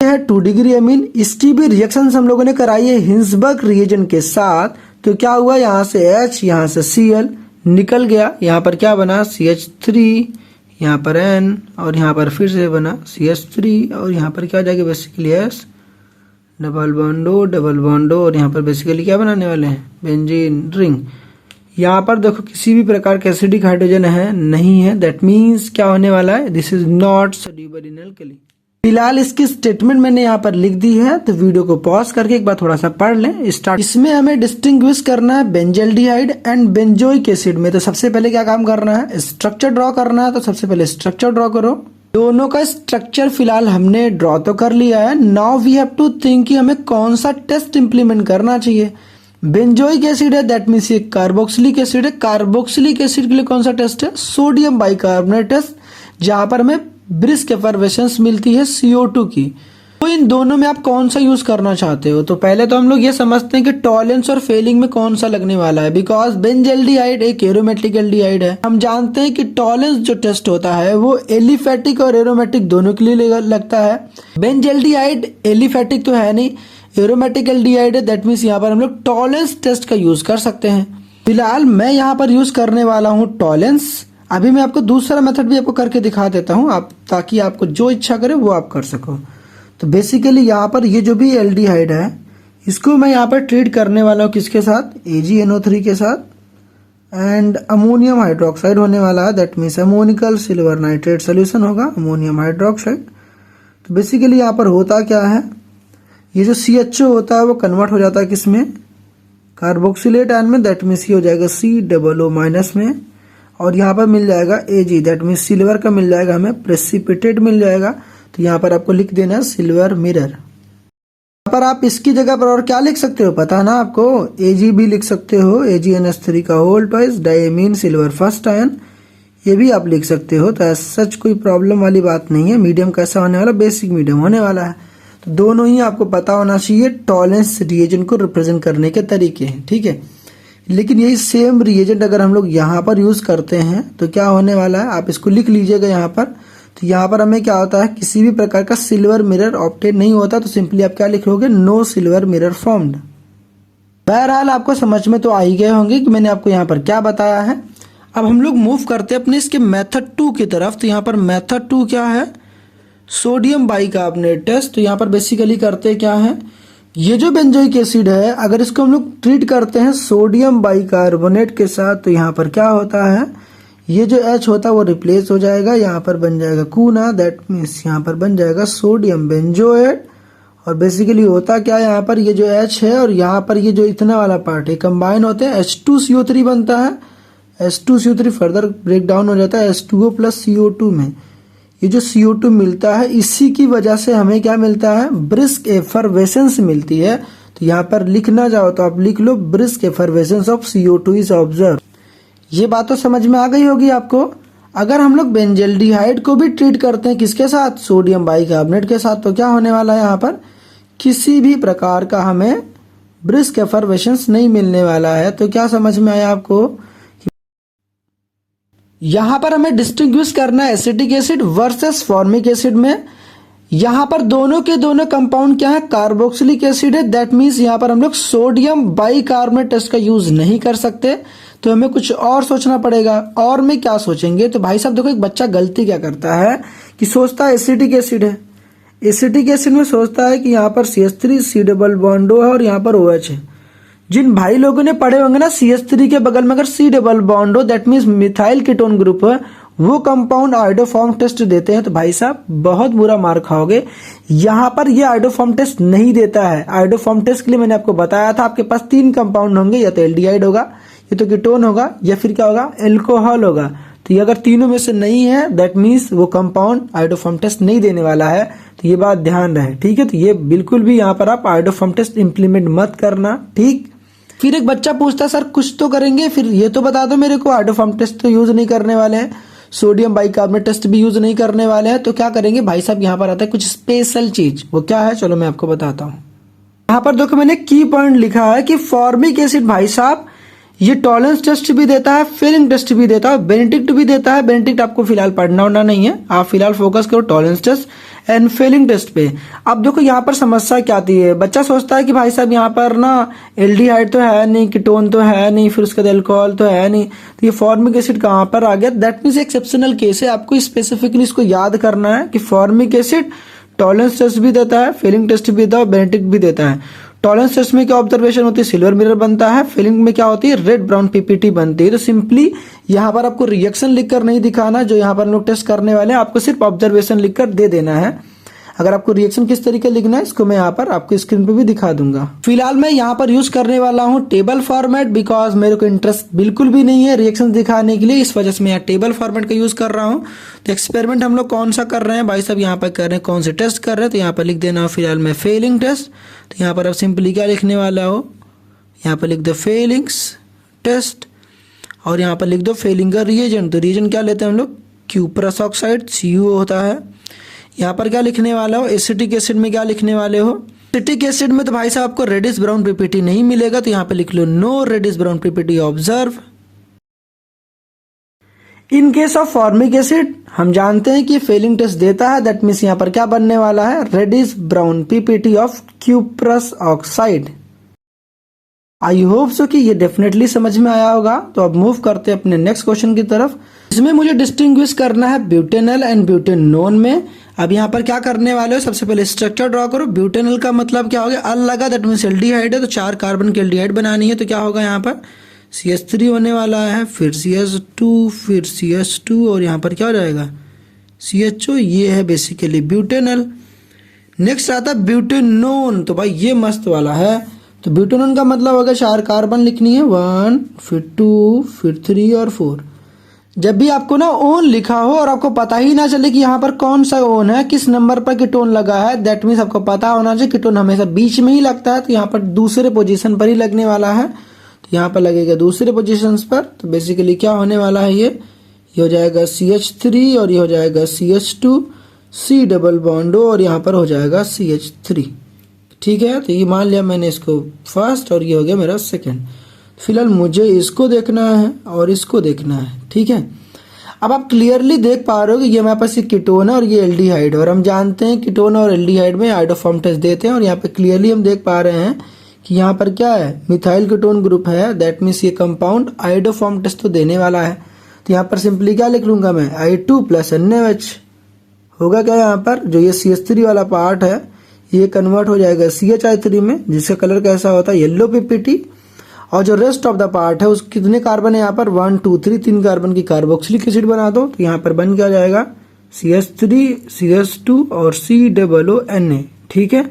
यह है 2 डिग्री अमीन। इसकी भी रिएक्शन हम लोगों ने कराई है हिंसबर्ग रिएजेंट के साथ। तो क्या हुआ? यहाँ से H, यहाँ से Cl निकल गया। यहाँ पर क्या बना? CH3, यहाँ पर N और यहाँ पर फिर से बना CH3 और यहाँ पर क्या हो जाएगा? Basically S double bond O और यहाँ पर बेसिकली क्या बनाने वाले हैं? Benzene ring. यहाँ पर देखो किसी भी प्रकार का एसिडिक हाइड्रोजन है नहीं है, दैट मीन्स क्या होने वाला है? This is not soluble in alkali. फिलहाल इसकी स्टेटमेंट मैंने यहाँ पर लिख दी है, तो वीडियो को पॉज करके एक बार थोड़ा सा पढ़ लें। स्टार्ट। इसमें हमें डिस्टिंग्विश करना है बेंजल्डिहाइड एंड बेंजोइक एसिड में। तो सबसे पहले क्या काम करना है? स्ट्रक्चर ड्रॉ करना है। तो सबसे पहले स्ट्रक्चर ड्रॉ करो। दोनों का स्ट्रक्चर फिलहाल हमने ड्रॉ तो कर लिया है। Now we have to think कि हमें कौन सा टेस्ट इंप्लीमेंट करना चाहिए। बेंजोइक एसिड है, दैट मीन्स ये कार्बोक्सिलिक एसिड है। कार्बोक्सिलिक एसिड के लिए कौन सा टेस्ट है? सोडियम बाइकार्बोनेट टेस्ट, जहां पर हमें ब्रिस्क एफरवेसेंस मिलती है CO2 की। तो इन दोनों में आप कौन सा यूज करना चाहते हो? तो पहले तो हम लोग ये समझते हैं कि टॉलेंस और फेलिंग में कौन सा लगने वाला है। बिकॉज बेंजल्डिहाइड एक एरोमेटिक एल्डिहाइड है। हम जानते हैं कि टॉलेंस जो टेस्ट होता है वो एलिफेटिक और एरोमेटिक दोनों के लिए लगता है। बेंजल्डिहाइड एलिफेटिक तो है नहीं, एरोमेटिक एल्डिहाइड है, दैट मीन्स यहाँ पर हम लोग टॉलेंस टेस्ट का यूज कर सकते हैं। फिलहाल मैं यहाँ पर यूज करने वाला हूँ टॉलेंस। अभी मैं आपको दूसरा मेथड भी आपको करके दिखा देता हूँ, आप ताकि आपको जो इच्छा करे वो आप कर सको। तो बेसिकली यहाँ पर ये जो भी एल्डिहाइड है इसको मैं यहाँ पर ट्रीट करने वाला हूँ किसके साथ? AgNO3 के साथ एंड अमोनियम हाइड्रोक्साइड होने वाला है, that means ammoniacal silver nitrate solution होगा, अमोनियम हाइड्रोक्साइड। तो बेसिकली यहाँ पर होता क्या है? ये जो CHO होता है वो कन्वर्ट हो जाता है किसमें? कार्बोक्सिलेट आयन में, दैट मीन्स ये हो जाएगा COO- में और यहाँ पर मिल जाएगा Ag, दैट मीन्स सिल्वर का मिल जाएगा हमें, प्रेसिपिटेट मिल जाएगा। तो यहाँ पर आपको लिख देना सिल्वर मिरर। यहाँ पर आप इसकी जगह पर और क्या लिख सकते हो पता है ना आपको? Ag भी लिख सकते हो, AgNH3 का whole twice diamine silver first ion, ये भी आप लिख सकते हो। तो सच कोई प्रॉब्लम वाली बात नहीं है। मीडियम कैसा होने वाला, बेसिक मीडियम होने वाला है। तो दोनों ही आपको पता होना चाहिए टॉलरेंस रिएजेंट को रिप्रेजेंट करने के तरीके हैं, ठीक है। लेकिन यही सेम रिएजेंट अगर हम लोग यहाँ पर यूज करते हैं तो क्या होने वाला है, आप इसको लिख लीजिएगा यहाँ पर। तो यहाँ पर हमें क्या होता है, किसी भी प्रकार का सिल्वर मिरर ऑब्टेन नहीं होता। तो सिंपली आप क्या लिखोगे, नो सिल्वर मिरर फॉर्म्ड। बहरहाल आपको समझ में तो आ ही गए होंगे कि मैंने आपको यहाँ पर क्या बताया है। अब हम लोग मूव करते हैं अपने इसके मेथड 2 की तरफ। तो यहाँ पर मेथड 2 क्या है, सोडियम बाइकार्बोनेट टेस्ट। तो यहाँ पर बेसिकली करते क्या है, ये जो बेंजोइक एसिड है अगर इसको हम लोग ट्रीट करते हैं सोडियम बाइकार्बोनेट के साथ तो यहाँ पर क्या होता है, ये जो H होता है वो रिप्लेस हो जाएगा, यहाँ पर बन जाएगा कूना, दैट मीन्स यहाँ पर बन जाएगा सोडियम बेंजोएट। और बेसिकली होता क्या है, यहाँ पर ये जो H है और यहाँ पर ये जो इतना वाला पार्ट है कंबाइन होते हैं, H2CO3 बनता है। H2CO3 फर्दर ब्रेक डाउन हो जाता है H2O प्लस CO2 में। ये जो CO2 मिलता है इसी की वजह से हमें क्या मिलता है, ब्रिस्क एफरवेसेंस मिलती है। तो यहाँ पर लिखना चाहो तो आप लिख लो, brisk effervescence of CO2 is observe. ये बात तो समझ में आ गई होगी आपको। अगर हम लोग बेंजल्डिहाइड को भी ट्रीट करते हैं किसके साथ, सोडियम बाइकार्बोनेट के साथ, तो क्या होने वाला है, यहाँ पर किसी भी प्रकार का हमें ब्रिस्क एफरवेसेंस नहीं मिलने वाला है। तो क्या समझ में आया आपको, यहां पर हमें डिस्टिंग्विश करना है acetic acid versus formic acid में। यहां पर दोनों के दोनों कंपाउंड क्या है, कार्बोक्सिलिक एसिड है। दैट मीन्स यहां पर हम लोग सोडियम बाइकार्बोनेट टेस्ट का यूज नहीं कर सकते। तो हमें कुछ और सोचना पड़ेगा। और में क्या सोचेंगे, तो भाई साहब देखो एक बच्चा गलती क्या करता है कि सोचता है एसिटिक एसिड है, एसिटिक एसिड में सोचता है कि यहाँ पर CH3 C डबल बॉन्डो है और यहाँ पर OH है। जिन भाई लोगों ने पढ़े होंगे ना CH3 के बगल में अगर C डबल बॉन्ड हो, that means methyl ketone group है, वो कंपाउंड आइडोफॉर्म टेस्ट देते हैं तो भाई साहब बहुत बुरा मार खाओगे। यहाँ पर ये आइडोफॉर्म टेस्ट नहीं देता है। आइडोफॉर्म टेस्ट के लिए मैंने आपको बताया था, आपके पास 3 कंपाउंड होंगे, या तो एल्डिहाइड होगा, या तो कीटोन होगा, या फिर क्या होगा, एल्कोहल होगा। तो ये अगर तीनों में से नहीं है दैट मीन्स वो कंपाउंड आइडोफॉर्म टेस्ट नहीं देने वाला है। तो ये बात ध्यान रहे, ठीक है। तो ये बिल्कुल भी यहाँ पर आप आइडोफॉर्म टेस्ट इंप्लीमेंट मत करना, ठीक। फिर एक बच्चा पूछता है सर कुछ तो करेंगे, फिर ये तो बता दो मेरे को, आइडोफॉर्म टेस्ट तो यूज नहीं करने वाले हैं, सोडियम बाइकार्बोनेट टेस्ट भी यूज नहीं करने वाले हैं, तो क्या करेंगे भाई साहब, यहाँ पर आता है कुछ स्पेशल चीज। वो क्या है, चलो मैं आपको बताता हूँ। यहाँ पर देखो मैंने की पॉइंट लिखा है कि फॉर्मिक एसिड भाई साहब ये टॉलरेंस टेस्ट भी देता है, फेलिंग टेस्ट भी देता है, बेनेडिक्ट भी देता है। बेनेडिक्ट आपको फिलहाल पढ़ना होना नहीं है, आप फिलहाल फोकस करो Tollens test and Fehling test पे। अब देखो यहाँ पर समस्या क्या आती है, बच्चा सोचता है कि भाई साहब यहाँ पर ना एल्डिहाइड तो है नहीं, कीटोन तो है नहीं, फिर उसके बाद अल्कोहल तो है नहीं, तो ये फॉर्मिक एसिड कहाँ पर आ गया। दैट मीन्स एक्सेप्शनल केस है, आपको स्पेसिफिकली इसको याद करना है कि फॉर्मिक एसिड टॉलरेंस टेस्ट भी देता है, फेलिंग टेस्ट भी देता है, बेनेडिक्ट भी देता है। टॉलरेंस टेस्ट में क्या ऑब्जर्वेशन होती है, सिल्वर मिरर बनता है। फिलिंग में क्या होती है, रेड ब्राउन पीपीटी बनती है। तो सिंपली यहाँ पर आपको रिएक्शन लिखकर नहीं दिखाना, जो यहाँ पर हम लोग टेस्ट करने वाले हैं, आपको सिर्फ ऑब्जर्वेशन लिखकर दे देना है। अगर आपको रिएक्शन किस तरीके लिखना है इसको मैं यहाँ पर आपको स्क्रीन पे भी दिखा दूंगा। फिलहाल मैं यहाँ पर यूज करने वाला हूँ टेबल फॉर्मेट, बिकॉज मेरे को इंटरेस्ट बिल्कुल भी नहीं है रिएक्शन दिखाने के लिए, इस वजह से मैं यहाँ टेबल फॉर्मेट का यूज कर रहा हूँ। तो एक्सपेरिमेंट हम लोग कौन सा कर रहे हैं भाई साहब, यहाँ पर कर रहे हैं कौन से टेस्ट कर रहे हैं, तो यहाँ पर लिख देना फिलहाल मैं फेलिंग टेस्ट। तो यहाँ पर आप सिंपली क्या लिखने वाला हो, यहाँ पर लिख दो फेलिंग्स टेस्ट और यहाँ पर लिख दो फेलिंग का रिएजेंट। तो रिएजेंट क्या लेते हैं हम लोग, क्यूप्रस ऑक्साइड CuO होता है। यहाँ पर क्या लिखने वाला हो, एसिटिक एसिड में क्या लिखने वाले हो, एसिटिक एसिड में तो भाई साहब आपको रेडिश ब्राउन पीपीटी नहीं मिलेगा, तो यहाँ पे लिख लो no reddish brown PPT observe. In case of formic acid हम जानते हैं कि फेलिंग टेस्ट देता है, दैट मीन्स यहाँ पर क्या बनने वाला है, reddish brown PPT of cuprous oxide. I hope so कि ये डेफिनेटली समझ में आया होगा। तो अब मूव करते हैं अपने नेक्स्ट क्वेश्चन की तरफ। इसमें मुझे डिस्टिंग्विश करना है ब्यूटेनल एंड ब्यूटेनोन में। अब यहाँ पर क्या करने वाले हो, सबसे पहले स्ट्रक्चर ड्रॉ करो। ब्यूटेनल का मतलब क्या हो गया, अल लगा, दैट मीन्स एल्डिहाइड है, तो 4 कार्बन की एल्डिहाइड बनानी है। तो क्या होगा, यहाँ पर CH3 होने वाला है, फिर CH2, फिर CH2 और यहाँ पर क्या हो जाएगा CHO। ये है बेसिकली ब्यूटेनल। नेक्स्ट आता है ब्यूटेनोन। तो भाई ये मस्त वाला है। तो ब्यूटेनोन का मतलब होगा 4 कार्बन लिखनी है, 1 फिर 2 फिर 3 और 4। जब भी आपको ना ओन लिखा हो और आपको पता ही ना चले कि यहाँ पर कौन सा ओन है, किस नंबर पर कीटोन लगा है, दैट मीन्स आपको पता होना चाहिए कीटोन हमेशा बीच में ही लगता है। तो यहाँ पर दूसरे पोजीशन पर ही लगने वाला है, तो यहाँ पर लगेगा दूसरे पोजीशन पर। तो बेसिकली क्या होने वाला है, ये ये हो जाएगा CH3 और ये हो जाएगा CH2, C double bond O और यहाँ पर हो जाएगा CH3। ठीक है, तो ये मान लिया मैंने इसको फर्स्ट और ये हो गया मेरा सेकंड। फिलहाल मुझे इसको देखना है और इसको देखना है। ठीक है, अब आप क्लियरली देख पा रहे हो कि ये हमारे पास कीटोन है और ये एल्डिहाइड है, और हम जानते हैं कीटोन और एल्डिहाइड में आइडोफॉर्म टेस्ट देते हैं, और यहाँ पे क्लियरली हम देख पा रहे हैं कि यहाँ पर क्या है, मिथाइल कीटोन ग्रुप है। दैट मीन्स ये कंपाउंड आइडोफॉर्म टेस्ट तो देने वाला है। तो यहाँ पर सिंपली क्या लिख लूंगा मैं, I2 + NaOH होगा क्या, यहाँ पर जो ये CH3 वाला पार्ट है ये कन्वर्ट हो जाएगा CHI3 में, जिसका कलर कैसा होता है, येलो PPT। और जो रेस्ट ऑफ द पार्ट है उस कितने कार्बन है यहाँ पर, 1 2 3 3 कार्बन की कार्बोक्सिलिक एसिड बना दो। तो यहाँ पर बन क्या जाएगा, CH3 CH2 और COONA। ठीक है,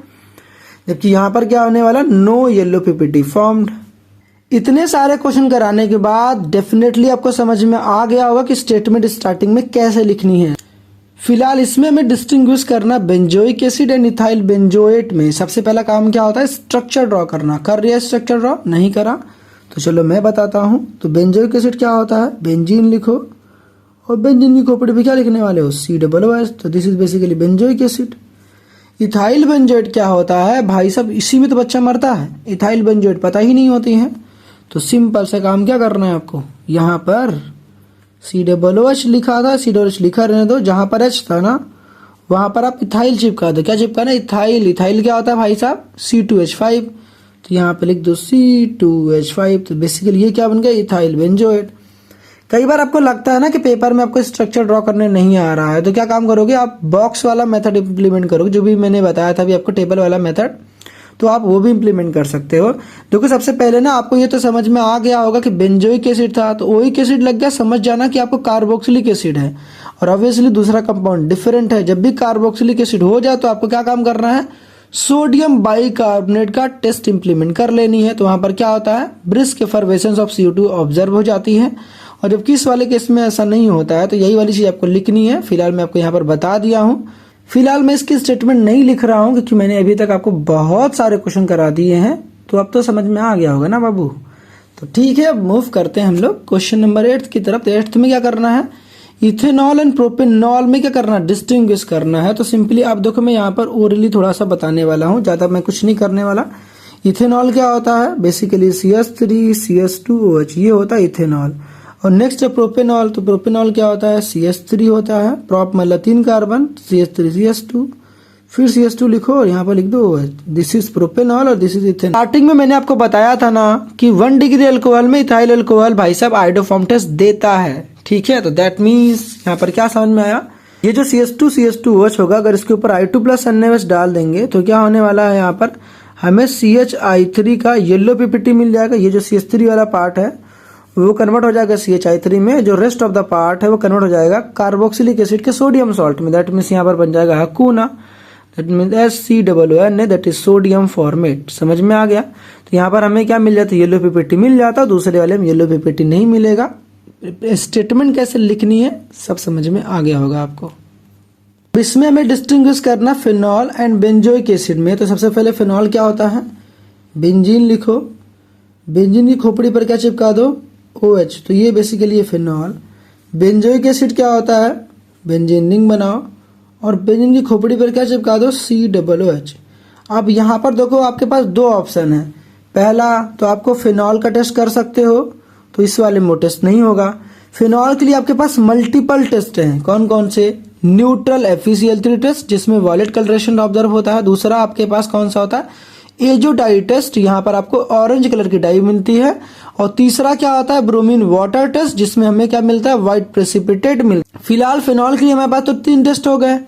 जबकि यहाँ पर क्या होने वाला, नो येलो PPT फॉर्म्ड। इतने सारे क्वेश्चन कराने के बाद डेफिनेटली आपको समझ में आ गया होगा कि स्टेटमेंट स्टार्टिंग में कैसे लिखनी है। फिलहाल इसमें हमें डिस्टिंग्विश करना benzoic acid and ethyl benzoate में। सबसे पहला काम क्या होता है, स्ट्रक्चर ड्रॉ करना। कर रही है स्ट्रक्चर ड्रॉ, नहीं करा तो चलो मैं बताता हूं। तो बेंजोइक एसिड क्या होता है, बेंजीन लिखो, और बेंजीन की खोपड़ी पे क्या लिखने वाले हो, COOH। तो this is basically benzoic acid. Ethyl benzoate क्या होता है भाई साहब, इसी में तो बच्चा मरता है, इथाइल बेंजोएट पता ही नहीं होती है। तो सिंपल से काम क्या करना है आपको, यहाँ पर COOH लिखा था, COOH लिखा रहने दो, जहां पर H था ना वहां पर आप इथाइल चिपका दो। क्या चिपकाना, इथाइल। इथाइल क्या होता है भाई साहब, C2H5। तो यहाँ पे लिख दो C2H5। तो बेसिकली ये क्या बन गया, इथाइल बेंजोएट। कई बार आपको लगता है ना कि पेपर में आपको स्ट्रक्चर ड्रॉ करने नहीं आ रहा है, तो क्या काम करोगे आप, बॉक्स वाला मेथड इंप्लीमेंट करोगे, जो भी मैंने बताया था अभी आपको टेबल वाला मेथड, तो आप वो भी इंप्लीमेंट कर सकते हो। देखो सबसे पहले ना आपको ये तो समझ में आ गया होगा कि बेंजोइक एसिड था, तो ओइक एसिड लग गया, समझ जाना कि आपको कार्बोक्सिलिक एसिड है, और ऑब्वियसली दूसरा कंपाउंड डिफरेंट है। जब भी कार्बोक्सिलिक एसिड हो जाए तो आपको क्या काम करना है, सोडियम बाइकार्बोनेट का टेस्ट इंप्लीमेंट कर लेनी है। तो वहां पर क्या होता है, brisk effervescence of CO2 observe हो जाती है। और जबकि इस वाले केस में ऐसा नहीं होता है, तो यही वाली चीज आपको लिखनी है। फिलहाल मैं आपको यहाँ पर बता दिया हूँ। फिलहाल मैं इसकी स्टेटमेंट नहीं लिख रहा हूं क्योंकि मैंने अभी तक आपको बहुत सारे क्वेश्चन करा दिए हैं, तो अब तो समझ में आ गया होगा ना बाबू। तो ठीक है, अब मूव करते हैं हम लोग क्वेश्चन नंबर 8 की तरफ। तो 8th में क्या करना है, इथेनॉल एंड प्रोपेनॉल में क्या करना है, डिस्टिंग्विश करना है। तो सिंपली आप देखो मैं यहाँ पर ओरली थोड़ा सा बताने वाला हूँ, ज्यादा मैं कुछ नहीं करने वाला। इथेनॉल क्या होता है, बेसिकली CH3 CH2OH, ये होता है इथेनॉल। और नेक्स्ट है प्रोपेनॉल। तो प्रोपेनॉल क्या होता है, CH3 होता है, प्रोप मतलब 3 कार्बन, CH3 CH2, फिर CH2 लिखो और यहाँ पर लिख दो OH। दिस इज प्रोपेनॉल और दिस इज इथेनॉल। स्टार्टिंग में मैंने आपको बताया था ना कि 1 डिग्री अल्कोहल में इथाइल अल्कोहल भाई साहब आइडोफॉर्म टेस्ट देता है। ठीक है, तो दैट मीन्स यहाँ पर क्या समझ में आया, ये जो CH2 CH2OH होगा, अगर इसके ऊपर I2 + NaOH डाल देंगे तो क्या होने वाला है, यहाँ पर हमें CHI3 का येलो PPT मिल जाएगा। ये जो CH3 वाला पार्ट है वो कन्वर्ट हो जाएगा CHI3 में, जो रेस्ट ऑफ द पार्ट है वो कन्वर्ट हो जाएगा कार्बोक्सिलिक एसिड के सोडियम सॉल्ट में। दैट मीन्स यहाँ पर बन जाएगा हकूना, that means HCOONA, that is sodium formate. समझ में आ गया। तो यहाँ पर हमें क्या मिल जाता है, येलो PPT मिल जाता, दूसरे वाले में येलो PPT नहीं मिलेगा। स्टेटमेंट कैसे लिखनी है सब समझ में आ गया होगा आपको। इसमें हमें डिस्टिंग्विश करना फिनॉल एंड बेंजोइक एसिड में। तो सबसे पहले फिनॉल क्या होता है, बेंजीन लिखो, बेंजीन की खोपड़ी पर क्या चिपका दो, OH। तो ये बेसिकली फिनॉल। बेंजोइक एसिड क्या होता है, बेंजीन रिंग बनाओ और बेंजीन की खोपड़ी पर क्या चिपका दो, COOH। अब यहाँ पर देखो आपके पास 2 ऑप्शन है। पहला तो आपको फिनॉल का टेस्ट कर सकते हो, तो इस वाले में टेस्ट नहीं होगा। फिनॉल के लिए आपके पास मल्टीपल टेस्ट हैं। कौन कौन से, न्यूट्रल FeCl3 टेस्ट जिसमें वॉयलेट कलरेशन ऑब्जर्व होता है। दूसरा आपके पास कौन सा होता है, एजो डाई टेस्ट, यहाँ पर आपको ऑरेंज कलर की डाई मिलती है। और तीसरा क्या होता है, ब्रोमीन वाटर टेस्ट, जिसमें हमें क्या मिलता है, व्हाइट प्रेसिपिटेट मिलता है। फिलहाल फिनॉल के लिए हमारे पास तो 3 टेस्ट हो गए,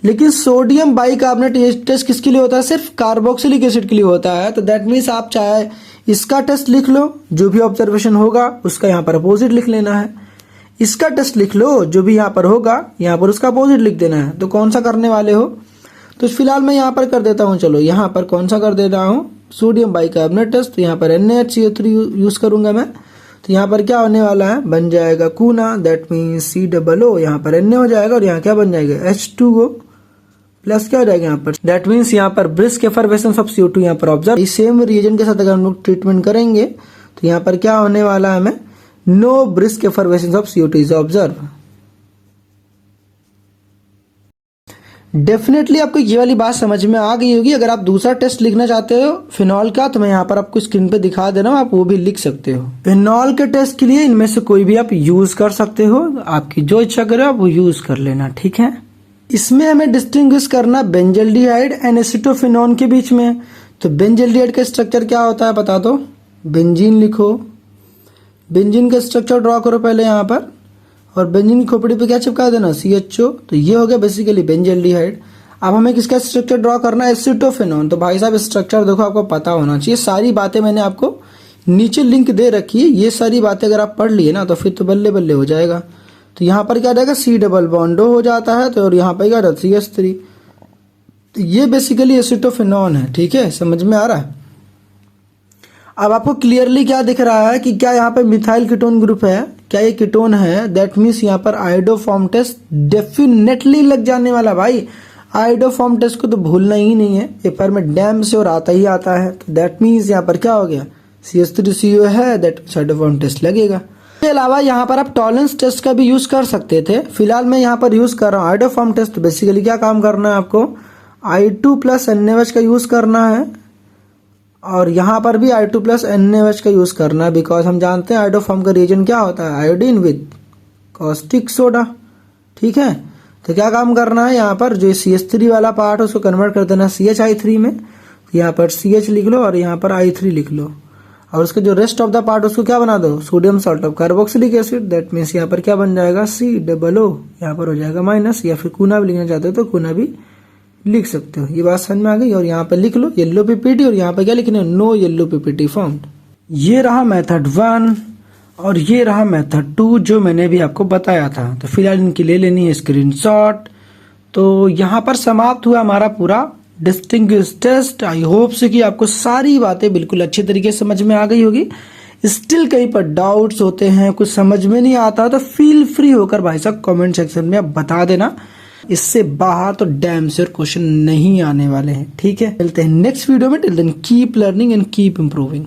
लेकिन सोडियम बाइकार्बोनेट ये टेस्ट किसके लिए होता है, सिर्फ कार्बोक्सिलिक एसिड के लिए होता है। तो दैट मीन्स आप चाहे इसका टेस्ट लिख लो, जो भी ऑब्जर्वेशन होगा उसका यहाँ पर अपोजिट लिख लेना है। इसका टेस्ट लिख लो, जो भी यहाँ पर होगा यहाँ पर उसका अपोजिट लिख देना है। तो कौन सा करने वाले हो, तो फिलहाल मैं यहाँ पर कर देता हूँ। चलो यहाँ पर कौन सा कर दे रहा हूँ, सोडियम बाइकार्बोनेट टेस्ट। तो यहाँ पर NaHCO3 यूज करूंगा मैं। तो यहाँ पर क्या होने वाला है, बन जाएगा कूना, दैट मीन्स COO, यहाँ पर Na हो जाएगा और यहाँ क्या बन जाएगा, H2O प्लस क्या हो जाएगा यहाँ पर, दैट मीन्स यहाँ पर ब्रिस्क एफरवेसेंस ऑफ CO2 यहाँ पर ऑब्जर्व। इस सेम रिएजेंट के साथ अगर हम लोग ट्रीटमेंट करेंगे तो यहाँ पर क्या होने वाला है, हमें no brisk effervescence of CO2 is observe. Definitely आपको ये वाली बात समझ में आ गई होगी। अगर आप दूसरा टेस्ट लिखना चाहते हो फिनॉल का, तो मैं यहाँ पर आपको स्क्रीन पे दिखा दे रहा हूँ, आप वो भी लिख सकते हो। फिनॉल के टेस्ट के लिए इनमें से कोई भी आप यूज कर सकते हो, आपकी जो इच्छा करे आप वो यूज कर लेना, ठीक है। इसमें हमें डिस्टिंग्विश करना बेंजल्डिहाइड एंड एसिटोफिनोन के बीच में। तो बेंजल्डिहाइड का स्ट्रक्चर क्या होता है बता दो। बेंजीन लिखो, बेंजीन का स्ट्रक्चर ड्रॉ करो पहले यहाँ पर, और बेंजीन की खोपड़ी पे क्या चिपका देना, CHO। तो ये हो गया बेसिकली बेंजल्डिहाइड। अब हमें किसका स्ट्रक्चर ड्रॉ करना है, एसिटोफिनोन। तो भाई साहब स्ट्रक्चर देखो आपको पता होना चाहिए। सारी बातें मैंने आपको नीचे लिंक दे रखी है, ये सारी बातें अगर आप पढ़ लिए ना तो फिर तो बल्ले बल्ले हो जाएगा। तो यहाँ पर क्या रहेगा, C डबल बॉन्डो हो जाता है, तो और यहाँ पर क्या रहता है CH3। तो ये बेसिकली एसिटोफिनोन है, ठीक है, समझ में आ रहा है। अब आपको क्लियरली क्या दिख रहा है कि क्या यहाँ पे मिथाइल कीटोन ग्रुप है, क्या ये कीटोन है। दैट मीन्स यहाँ पर आयोडोफॉर्म टेस्ट डेफिनेटली लग जाने वाला भाई। आयोडोफॉर्म टेस्ट को तो भूलना ही नहीं है, पेपर में डैम से और आता ही आता है। तो दैट मीन्स यहाँ पर क्या हो गया, CH3CO है, दैट आयोडोफॉर्म टेस्ट लगेगा। इसके अलावा यहाँ पर आप टॉलरेंस टेस्ट का भी यूज कर सकते थे। फिलहाल मैं यहाँ पर यूज कर रहा हूँ आयोडोफॉर्म टेस्ट। बेसिकली क्या काम करना है आपको, I2+ NaOH का यूज करना है, और यहाँ पर भी I2+ NaOH का यूज करना है, बिकॉज हम जानते हैं आयोडोफॉर्म का रिएजेंट क्या होता है, आयोडीन विद कॉस्टिक सोडा, ठीक है। तो क्या काम करना है, यहाँ पर जो CH3 वाला पार्ट है उसको कन्वर्ट कर देना CHI3 में। यहाँ पर CH लिख लो और यहाँ पर I3 लिख लो, और उसके जो रेस्ट ऑफ द पार्ट उसको क्या बना दो, sodium salt of carboxylic acid. That means यहाँ पर क्या बन जाएगा, COO, यहाँ पर हो जाएगा माइनस, या फिर कूना भी लिखना चाहते हो तो कूना भी लिख सकते हो। ये बात समझ में आ गई। और यहाँ पर लिख लो येलो PPT, और यहाँ पर क्या लिखना है, नो येलो PPT फॉर्म्ड। ये रहा मेथड 1 और ये रहा मेथड 2 जो मैंने भी आपको बताया था। तो फिलहाल इनकी ले लेनी है स्क्रीनशॉट। तो यहाँ पर समाप्त हुआ हमारा पूरा डिस्टिंग्विश टेस्ट। आई होप से कि आपको सारी बातें बिल्कुल अच्छे तरीके से समझ में आ गई होगी। स्टिल कहीं पर डाउट्स होते हैं, कुछ समझ में नहीं आता, तो फील फ्री होकर भाई साहब कमेंट सेक्शन में आप बता देना। इससे बाहर तो डैम श्योर क्वेश्चन नहीं आने वाले हैं, ठीक है। मिलते हैं नेक्स्ट वीडियो में। Till then keep learning and keep improving.